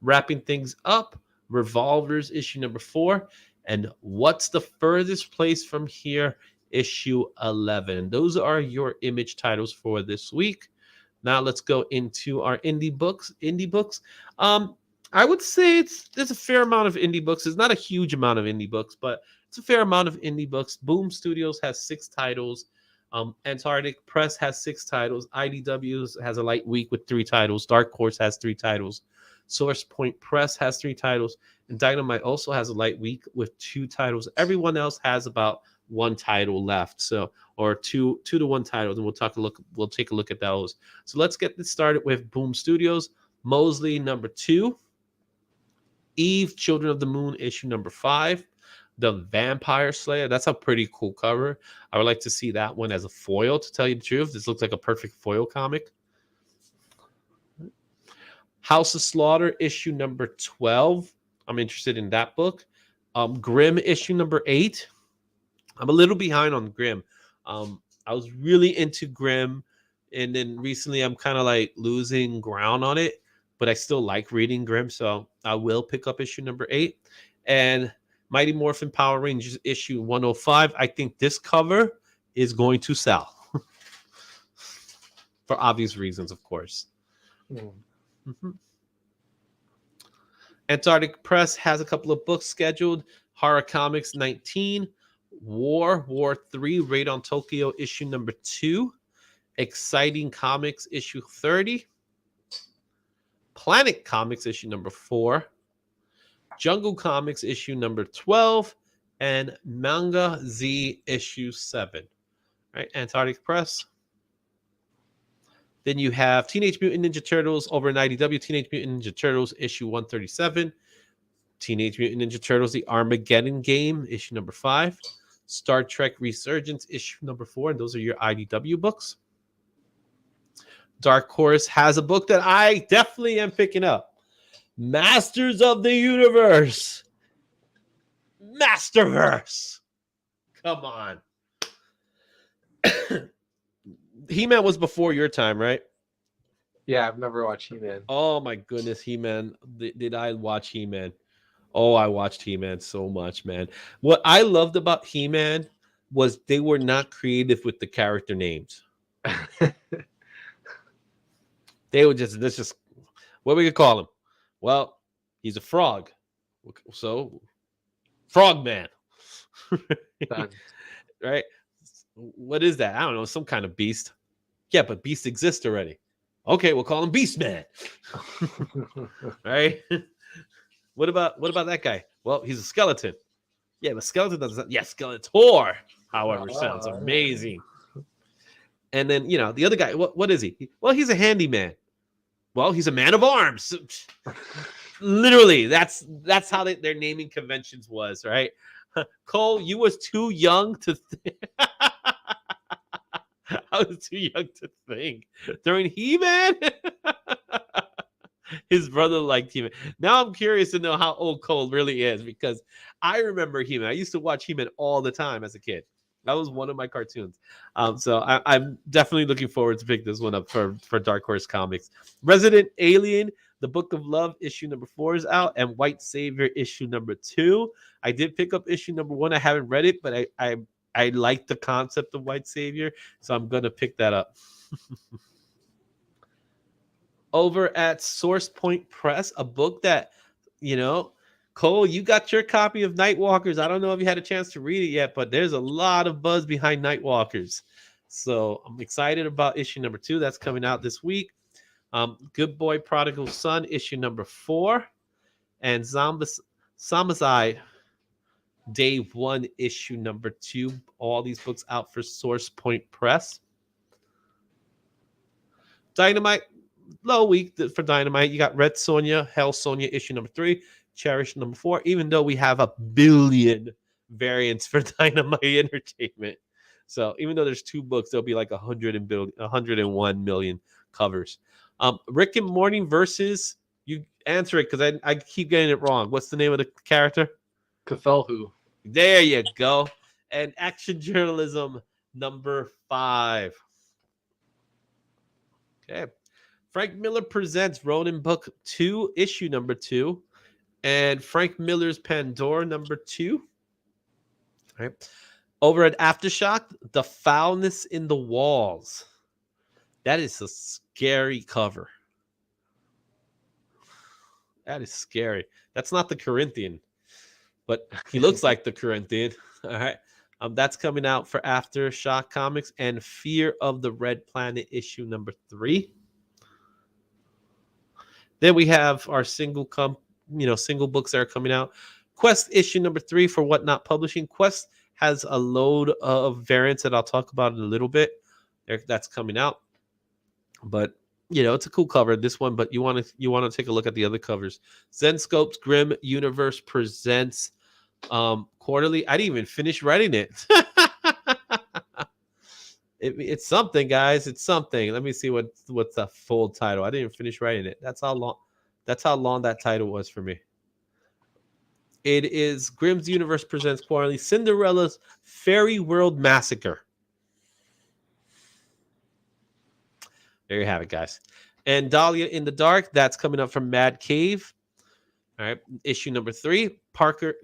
[SPEAKER 3] wrapping things up, Revolvers issue number 4, and What's the Furthest Place from Here issue 11. Those are your Image titles for this week. Now let's go into our indie books. I would say there's a fair amount of indie books. It's not a huge amount of indie books, but it's a fair amount of indie books. Boom Studios has 6 titles. Antarctic Press has 6 titles. IDW has a light week with 3 titles. Dark Horse has 3 titles. Source Point Press has 3 titles. And Dynamite also has a light week with 2 titles. Everyone else has about 1 title left, or 2 to 1 titles, and we'll take a look at those. So let's get this started with Boom Studios. Mosley number 2, Eve Children of the Moon issue number 5, The Vampire Slayer. That's a pretty cool cover. I would like to see that one as a foil, to tell you the truth. This looks like a perfect foil comic. House of Slaughter issue number 12. I'm interested in that book. Grimm issue number 8. I'm a little behind on Grimm. I was really into Grimm, and then recently I'm kind of like losing ground on it, but I still like reading Grimm, so I will pick up issue number 8. And Mighty Morphin Power Rangers issue 105. I think this cover is going to sell. For obvious reasons, of course. Mm-hmm. Antarctic Press has a couple of books scheduled. Horror Comics 19. War 3, Raid on Tokyo issue number 2, Exciting Comics issue 30, Planet Comics issue number 4, Jungle Comics issue number 12, and Manga Z issue 7. Right, Antarctic Press. Then you have Teenage Mutant Ninja Turtles over in IDW, Teenage Mutant Ninja Turtles issue 137, Teenage Mutant Ninja Turtles The Armageddon Game issue number 5, Star Trek Resurgence issue number 4, and those are your IDW books. Dark Horse has a book that I definitely am picking up. Masters of the Universe. Masterverse. Come on. He-Man was before your time, right?
[SPEAKER 2] Yeah, I've never watched He-Man.
[SPEAKER 3] Oh my goodness, He-Man. Did I watch He-Man? Oh, I watched He-Man so much, man. What I loved about He-Man was they were not creative with the character names. They would just, what we could call him? Well, he's a frog. So, Frogman. Right? What is that? I don't know. Some kind of beast. Yeah, but beast exists already. Okay, we'll call him Beastman. Right? What about that guy? Well, he's a skeleton. Yeah, but skeleton doesn't. Yeah, Skeletor. However, sounds amazing. And then the other guy. What is he? Well, he's a handyman. Well, he's a man of arms. Literally, that's how their naming conventions was, right? Cole, you was too young to. I was too young to think. During He-Man. His brother liked He-Man. Now I'm curious to know how old Cole really is, because I remember He-Man. I used to watch He-Man all the time as a kid. That was one of my cartoons. So I'm definitely looking forward to pick this one up for Dark Horse Comics. Resident Alien, The Book of Love, issue number 4 is out, and White Savior, issue number 2. I did pick up issue number 1. I haven't read it, but I like the concept of White Savior, so I'm going to pick that up. Over at Source Point Press, a book that, Cole, you got your copy of Nightwalkers. I don't know if you had a chance to read it yet, but there's a lot of buzz behind Nightwalkers. So I'm excited about issue number 2. That's coming out this week. Good Boy Prodigal Son, issue number 4. And Zombicide, Day 1, issue number 2. All these books out for Source Point Press. Dynamite. Low week for Dynamite. You got Red Sonja, Hell Sonja, issue number 3. Cherish number 4, even though we have a billion variants for Dynamite Entertainment. So even though there's 2 books, there'll be like 101 million covers. Rick and Morty versus, you answer it because I keep getting it wrong. What's the name of the character?
[SPEAKER 2] Cthulhu.
[SPEAKER 3] There you go. And Action Journalism number 5. Okay. Frank Miller presents Ronin Book 2, issue number 2. And Frank Miller's Pandora number 2. All right. Over at Aftershock, The Foulness in the Walls. That is a scary cover. That is scary. That's not the Corinthian, but he looks like the Corinthian. All right. That's coming out for Aftershock Comics. And Fear of the Red Planet issue number 3. Then we have our single books that are coming out. Quest issue number 3 for Whatnot Publishing. Quest has a load of variants that I'll talk about in a little bit. That's coming out. But it's a cool cover, this one, but you want to take a look at the other covers. Zenscope's Grim Universe presents quarterly. I didn't even finish writing it. It's something, guys. It's something. Let me see what's the full title. I didn't even finish writing it. That's how long that title was for me. It is Grimm's Universe presents quarterly Cinderella's Fairy World Massacre. There you have it, guys. And Dahlia in the Dark, that's coming up from Mad Cave. All right, issue number 3. Parker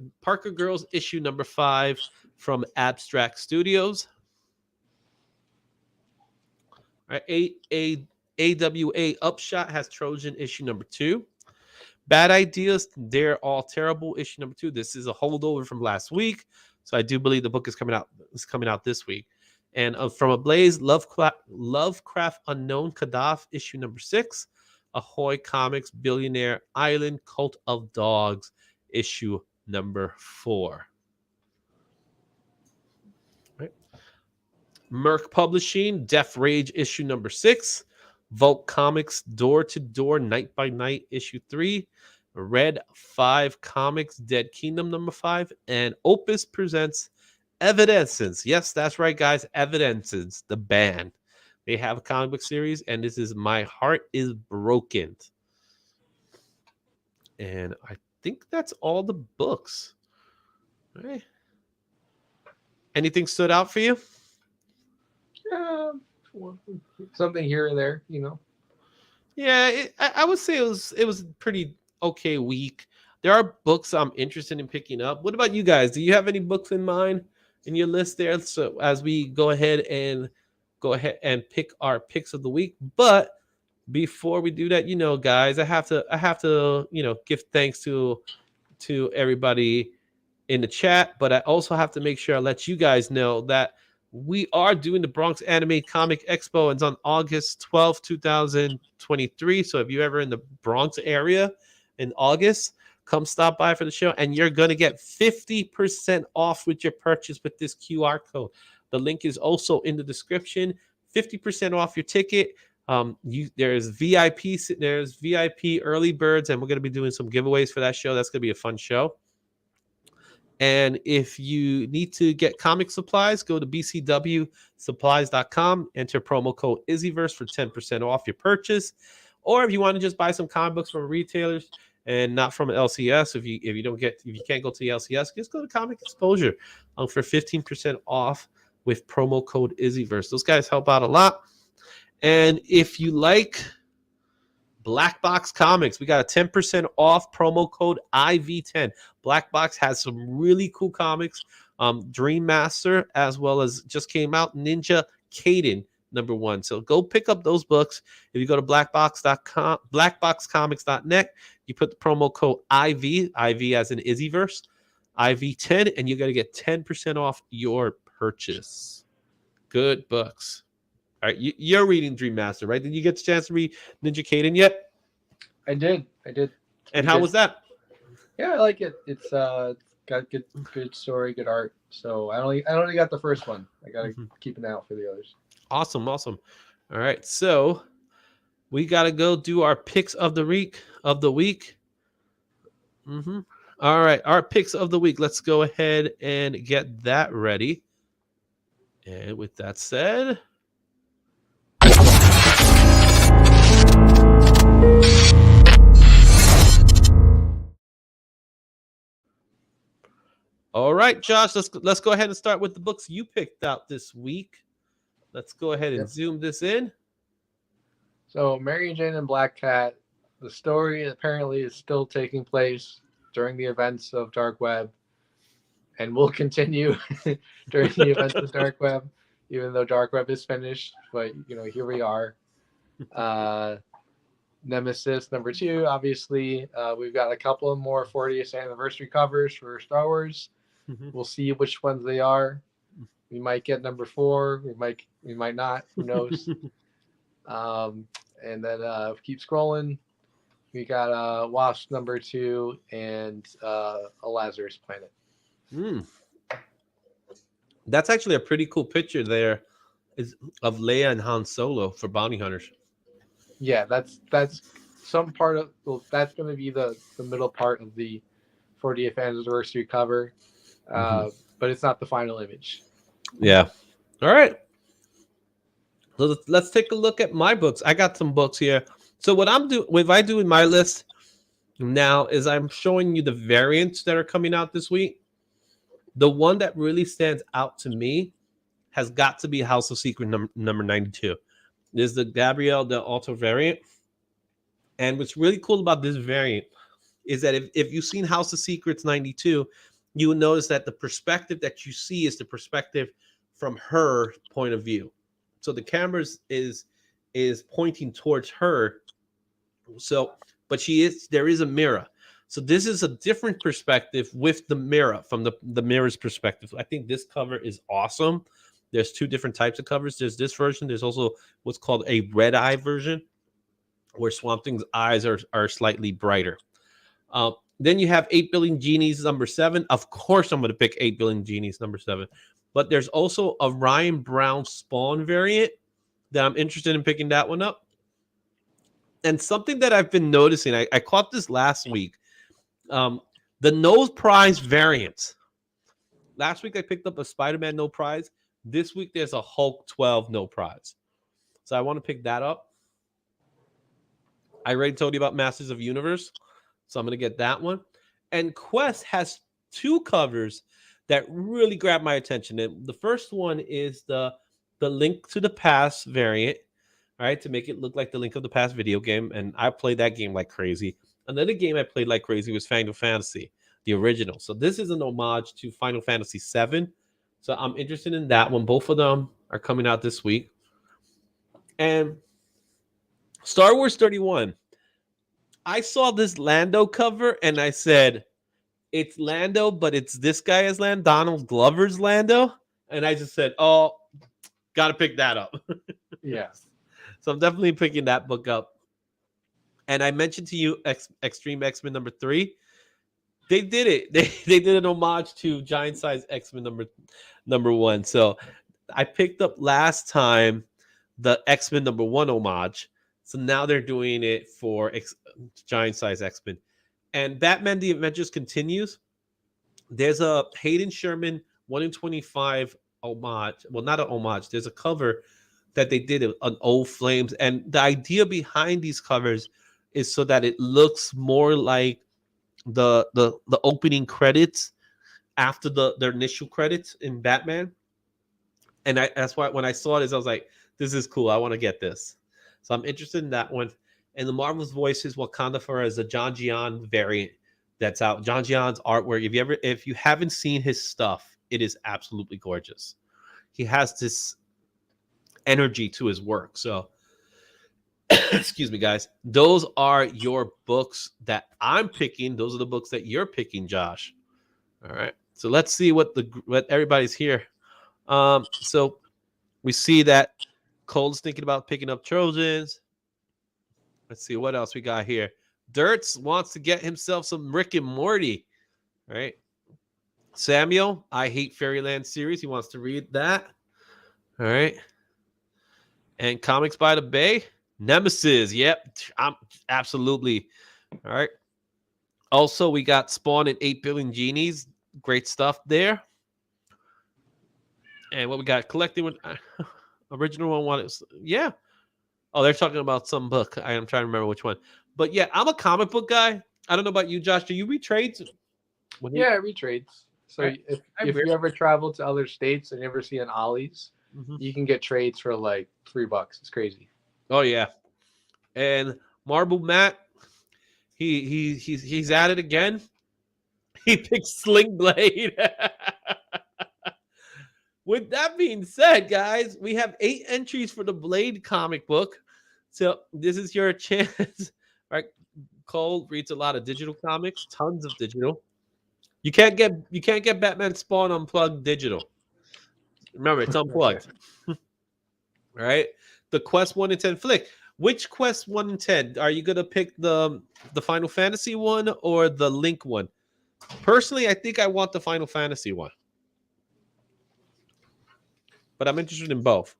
[SPEAKER 3] Girls issue number 5 from Abstract Studios. All right, AWA Upshot has Trojan issue number 2. Bad Ideas, They're All Terrible issue number 2. This is a holdover from last week, so I do believe the book is coming out this week. And from Ablaze, Lovecraft Unknown Kadaf issue number 6. Ahoy Comics Billionaire Island Cult of Dogs issue number 4. Right. Merc Publishing Death Rage issue number 6. Vault Comics Door to Door Night by Night issue 3. Red 5 Comics Dead Kingdom number 5. And Opus presents Evanescence. Yes, that's right, guys. Evanescence, the band. They have a comic book series, and this is My Heart is Broken. And I think that's all the books. All right. Anything stood out for you?
[SPEAKER 2] Something here and there,
[SPEAKER 3] Yeah, I would say it was a pretty okay week. There are books I'm interested in picking up. What about you guys? Do you have any books in mind in your list there? So as we go ahead and pick our picks of the week. But before we do that, guys, I have to give thanks to everybody in the chat, but I also have to make sure I let you guys know that we are doing the Bronx Anime Comic Expo. It's on August 12th, 2023. So if you're ever in the Bronx area in August, come stop by for the show, and you're going to get 50% off with your purchase with this QR code. The link is also in the description. 50% off your ticket. There's VIP early birds, and we're going to be doing some giveaways for that show. That's going to be a fun show. And if you need to get comic supplies, go to bcwsupplies.com, enter promo code Izzyverse for 10% off your purchase. Or if you want to just buy some comic books from retailers and not from LCS, if you can't go to the LCS, just go to ComicXposure for 15% off with promo code Izzyverse. Those guys help out a lot. And if you like BlackBox Comics, we got a 10% off promo code IV10. BlackBox has some really cool comics. Dream Master, as well as just came out Ninja Kaiden #1. So go pick up those books. If you go to blackbox.com, blackboxcomics.net, you put the promo code IV as in Izzyverse, IV10, and you're going to get 10% off your purchase. Good books. All right, you're reading Dream Master, right? Did you get the chance to read Ninja Kaiden yet?
[SPEAKER 2] I did.
[SPEAKER 3] And how was that?
[SPEAKER 2] Yeah, I like it. It's got good story, good art. So I only got the first one. I gotta keep an eye out for the others.
[SPEAKER 3] Awesome. All right, so we gotta go do our picks of the week. Mm-hmm. All right, our picks of the week. Let's go ahead and get that ready. And with that said, all right, Josh, let's go ahead and start with the books you picked out this week. Let's go ahead and zoom this in.
[SPEAKER 2] So Mary Jane and Black Cat, the story apparently is still taking place during the events of Dark Web, and will continue during the events of Dark Web, even though Dark Web is finished. But here we are. Nemesis #2, obviously. We've got a couple of more 40th anniversary covers for Star Wars. We'll see which ones they are. We might get #4. We might not. Who knows? And then keep scrolling. We got Wasp #2 and a Lazarus Planet.
[SPEAKER 3] That's actually a pretty cool picture there of Leia and Han Solo for Bounty Hunters.
[SPEAKER 2] Yeah, that's some part of. Well, that's going to be the middle part of the 40th anniversary cover, but it's not the final image.
[SPEAKER 3] Yeah. All right. Let's take a look at my books. I got some books here. So what I do in my list now is I'm showing you the variants that are coming out this week. The one that really stands out to me has got to be House of Secret number 92. This is the Gabrielle Del Alto variant. And what's really cool about this variant is that if you've seen House of Secrets 92, you will notice that the perspective that you see is the perspective from her point of view. So the camera is pointing towards her. So, but there is a mirror. So this is a different perspective with the mirror, from the mirror's perspective. I think this cover is awesome. There's two different types of covers. There's this version. There's also what's called a red eye version, where Swamp Thing's eyes are slightly brighter. Then you have 8 Billion Genies #7. Of course, I'm going to pick 8 Billion Genies #7. But there's also a Ryan Brown Spawn variant that I'm interested in picking that one up. And something that I've been noticing, I caught this last week, the No Prize variants. Last week I picked up a Spider-Man No Prize. This week there's a Hulk 12 No Prize. So I want to pick that up. I already told you about Masters of Universe, so I'm going to get that one. And Quest has two covers that really grabbed my attention. And the first one is the Link to the Past variant, right, to make it look like the Link of the Past video game. And I played that game like crazy. Another game I played like crazy was Final Fantasy, the original. So this is an homage to Final Fantasy VII. So I'm interested in that one. Both of them are coming out this week. And Star Wars 31. I saw this Lando cover and I said, it's Lando, but it's this guy as Lando, Donald Glover's Lando. And I just said, oh, got to pick that up.
[SPEAKER 2] Yeah.
[SPEAKER 3] So I'm definitely picking that book up. And I mentioned to you Extreme X-Men #3. They did it. They did an homage to Giant Size X-Men number 1. So I picked up last time the X-Men #1 homage. So now they're doing it for Giant Size X-Men. And Batman The Adventures continues. There's a Hayden Sherman 1 in 25 homage. Well, not an homage. There's a cover that they did on Old Flames. And the idea behind these covers is so that it looks more like the opening credits after their initial credits in Batman. And that's why when I saw this, I was like, this is cool. I want to get this. So I'm interested in that one. And the Marvel's Voices Wakanda Forever is a John Gian variant that's out. John Gian's artwork, if you haven't seen his stuff, it is absolutely gorgeous. He has this energy to his work. So excuse me, guys. Those are your books that I'm picking. Those are the books that you're picking, Josh. All right. So let's see what everybody's here. So we see that Cole's thinking about picking up Trojans. Let's see what else we got here. Dirts wants to get himself some Rick and Morty. All right. Samuel, I Hate Fairyland series. He wants to read that. All right. And Comics by the Bay. Nemesis. Yep. I'm absolutely. All right. Also, we got Spawn and 8 Billion Genies. Great stuff there. And what we got? Collecting with original one is, yeah. Oh, they're talking about some book. I'm trying to remember which one. But yeah, I'm a comic book guy. I don't know about you, Josh. Do you read trades?
[SPEAKER 2] Yeah, I read trades. So
[SPEAKER 3] Right.
[SPEAKER 2] if you ever travel to other states and you ever see an Ollie's, you can get trades for like $3. It's crazy.
[SPEAKER 3] Oh yeah. And Marble Matt, he's at it again. He picked Sling Blade. With that being said, guys, we have 8 entries for the Blade comic book. So this is your chance. Right? Cole reads a lot of digital comics, tons of digital. You can't get Batman Spawn Unplugged digital. Remember, it's unplugged. Right? The Quest 1 in 10 flick. Which Quest 1 in 10? Are you gonna pick the Final Fantasy one or the Link one? Personally, I think I want the Final Fantasy one. But I'm interested in both.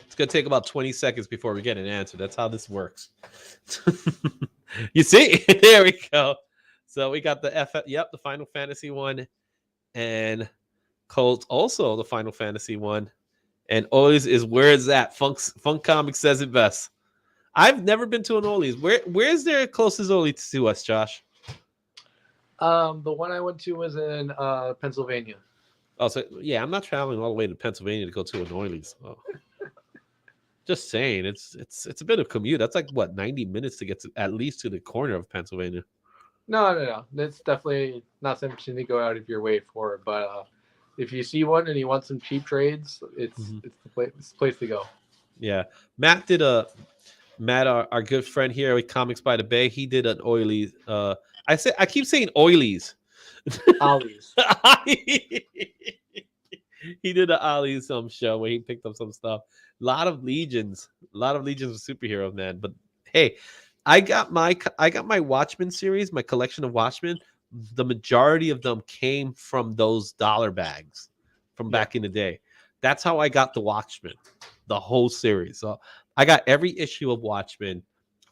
[SPEAKER 3] It's going to take about 20 seconds before we get an answer. That's how this works. You see? There we go. So we got the the Final Fantasy one. And Colt also the Final Fantasy one. And Ollie's is where is that? Funk Comics says it best. I've never been to an Ollie's. Where's their closest Ollie's to us, Josh?
[SPEAKER 2] The one I went to was in Pennsylvania.
[SPEAKER 3] Oh, so yeah, I'm not traveling all the way to Pennsylvania to go to an Ollie's. Oh. Just saying, it's a bit of commute. That's like what 90 minutes to get to at least to the corner of Pennsylvania.
[SPEAKER 2] No. That's definitely not something to go out of your way for. But if you see one and you want some cheap trades, it's the place to go.
[SPEAKER 3] Yeah, Matt, our good friend here with Comics by the Bay, he did an Ollie's. I keep saying Ollie's.
[SPEAKER 2] Ollie's.
[SPEAKER 3] He did an Ollie's show where he picked up some stuff. A lot of legions of superheroes, man. But hey, I got my Watchmen series, my collection of Watchmen. The majority of them came from those dollar bags from back in the day. That's how I got the Watchmen, the whole series. So I got every issue of Watchmen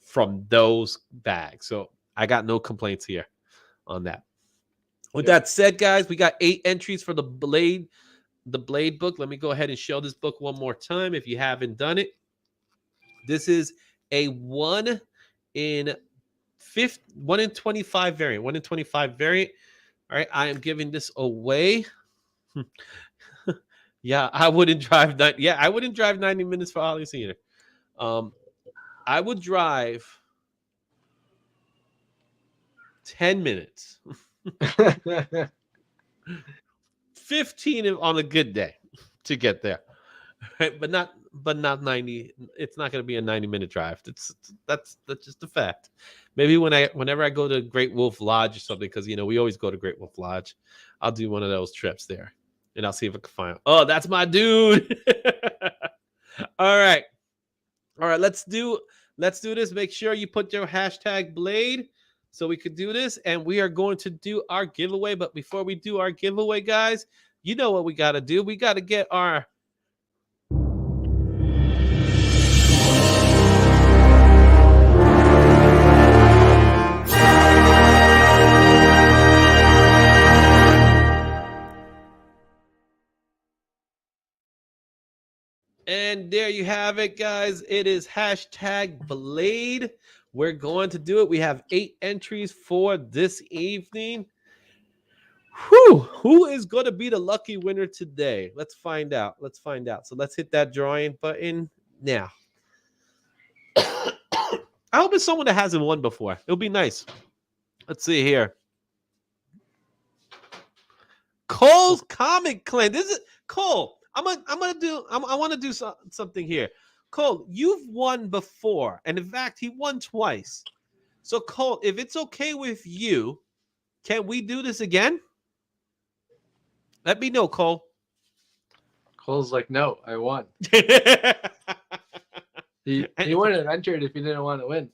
[SPEAKER 3] from those bags. So I got no complaints here on that. With that said, guys, we got 8 entries for the Blade book. Let me go ahead and show this book one more time if you haven't done it. This is a 1 in 25 variant. 1 in 25 variant. All right, I am giving this away. Yeah, I wouldn't drive 90 minutes for Ollie's either. I would drive 10 minutes. 15 on a good day to get there. Right? But not 90. It's not going to be a 90-minute drive. That's just a fact. Maybe whenever I go to Great Wolf Lodge or something, because we always go to Great Wolf Lodge, I'll do one of those trips there. And I'll see if I can find. Oh, that's my dude. All right. Let's do this. Make sure you put your hashtag Blade so we could do this. And we are going to do our giveaway. But before we do our giveaway, guys, you know what we got to do. We got to get our And there you have it, guys. It is hashtag Blade. We're going to do it. We have 8 entries for this evening. Who is going to be the lucky winner today? Let's find out. So let's hit that drawing button now. I hope it's someone that hasn't won before. It'll be nice. Let's see here. Cole's Comic Clan. This is Cole. I want to do something here. Cole, you've won before, and in fact, he won twice. So, Cole, if it's okay with you, can we do this again? Let me know, Cole.
[SPEAKER 2] Cole's like, no, I won. He wouldn't have entered if he didn't want to win.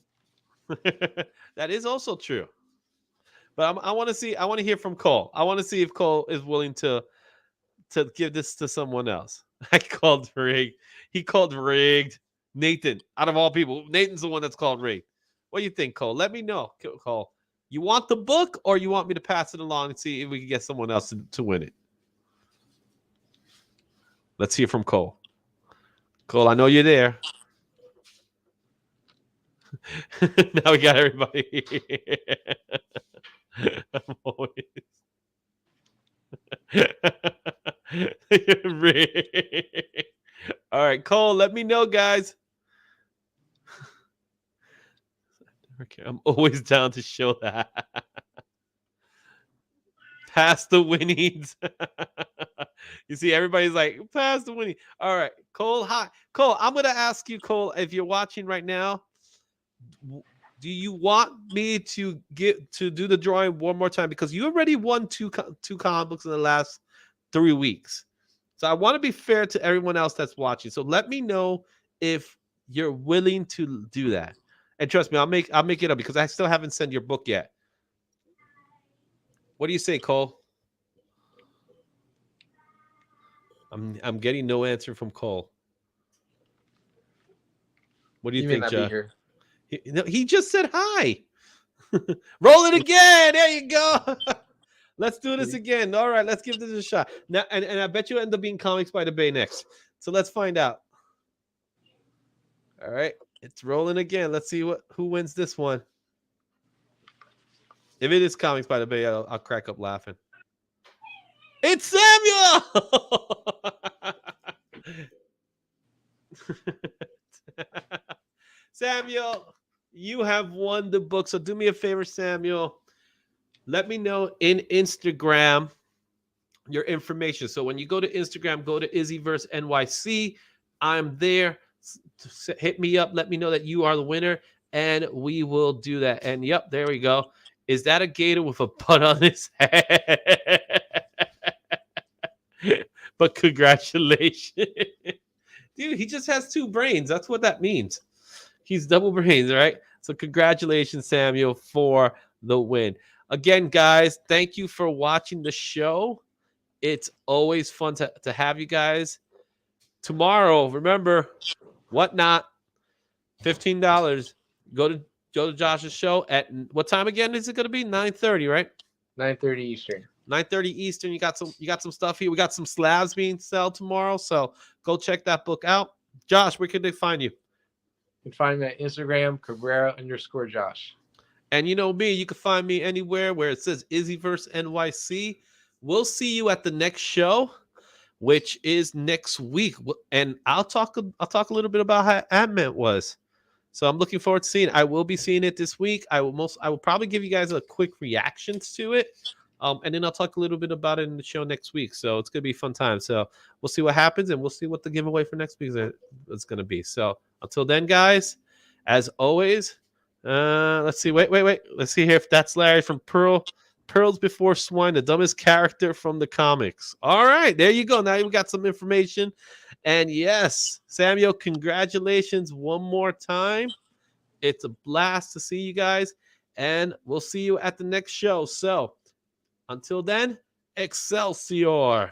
[SPEAKER 3] That is also true. But I want to hear from Cole. I want to see if Cole is willing to give this to someone else. I called rigged. He called rigged. Nathan, out of all people, Nathan's the one that's called Ray. What do you think, Cole? Let me know, Cole. You want the book, or you want me to pass it along and see if we can get someone else to win it? Let's hear from Cole. Cole, I know you're there. Now we got everybody. I'm always... All right, Cole, let me know, guys. I'm always down to show that. Pass the winnings. You see, everybody's like, pass the winning. All right, Cole, hi. Cole, I'm going to ask you, Cole, if you're watching right now, do you want me to do the drawing one more time? Because you already won two comic books in the last 3 weeks. So I want to be fair to everyone else that's watching. So let me know if you're willing to do that. And trust me, I'll make it up because I still haven't sent your book yet. What do you say, Cole? I'm getting no answer from Cole. What do you think, Josh? He just said hi. Roll it again. There you go. Let's do this again. All right, let's give this a shot. Now, and I bet you end up being Comics by the Bay next. So let's find out. All right, it's rolling again. Let's see who wins this one. If it is Comics by the Bay, I'll crack up laughing. It's Samuel! Samuel, you have won the book. So do me a favor, Samuel. Let me know in Instagram your information. So when you go to Instagram, go to Izzyverse NYC. I'm there. Hit me up. Let me know that you are the winner, and we will do that. And yep, there we go. Is that a gator with a butt on his head? But congratulations. Dude, he just has 2 brains. That's what that means. He's double brains, right? So congratulations, Samuel, for the win. Again, guys, thank you for watching the show. It's always fun to have you guys. Tomorrow, remember, Whatnot, $15. Go to Josh's show at what time again is it going to be? 9:30, right?
[SPEAKER 2] 9:30 Eastern. 9:30
[SPEAKER 3] Eastern. You got some stuff here. We got some slabs being sold tomorrow, so go check that book out. Josh, where can they find you?
[SPEAKER 2] You can find me on Instagram, Cabrera_Josh.
[SPEAKER 3] And you know me, you can find me anywhere where it says Izzyverse NYC. We'll see you at the next show, which is next week. And I'll talk a little bit about how Ant-Man was. So I'm looking forward to seeing it. I will be seeing it this week. I will probably give you guys a quick reactions to it. And then I'll talk a little bit about it in the show next week. So it's going to be a fun time. So we'll see what happens, and we'll see what the giveaway for next week is going to be. So until then, guys, as always, let's see. Wait. Let's see here if that's Larry from Pearls Before Swine, the dumbest character from the comics. All right, there you go. Now we got some information. And yes, Samuel, congratulations one more time. It's a blast to see you guys. And we'll see you at the next show. So until then, Excelsior.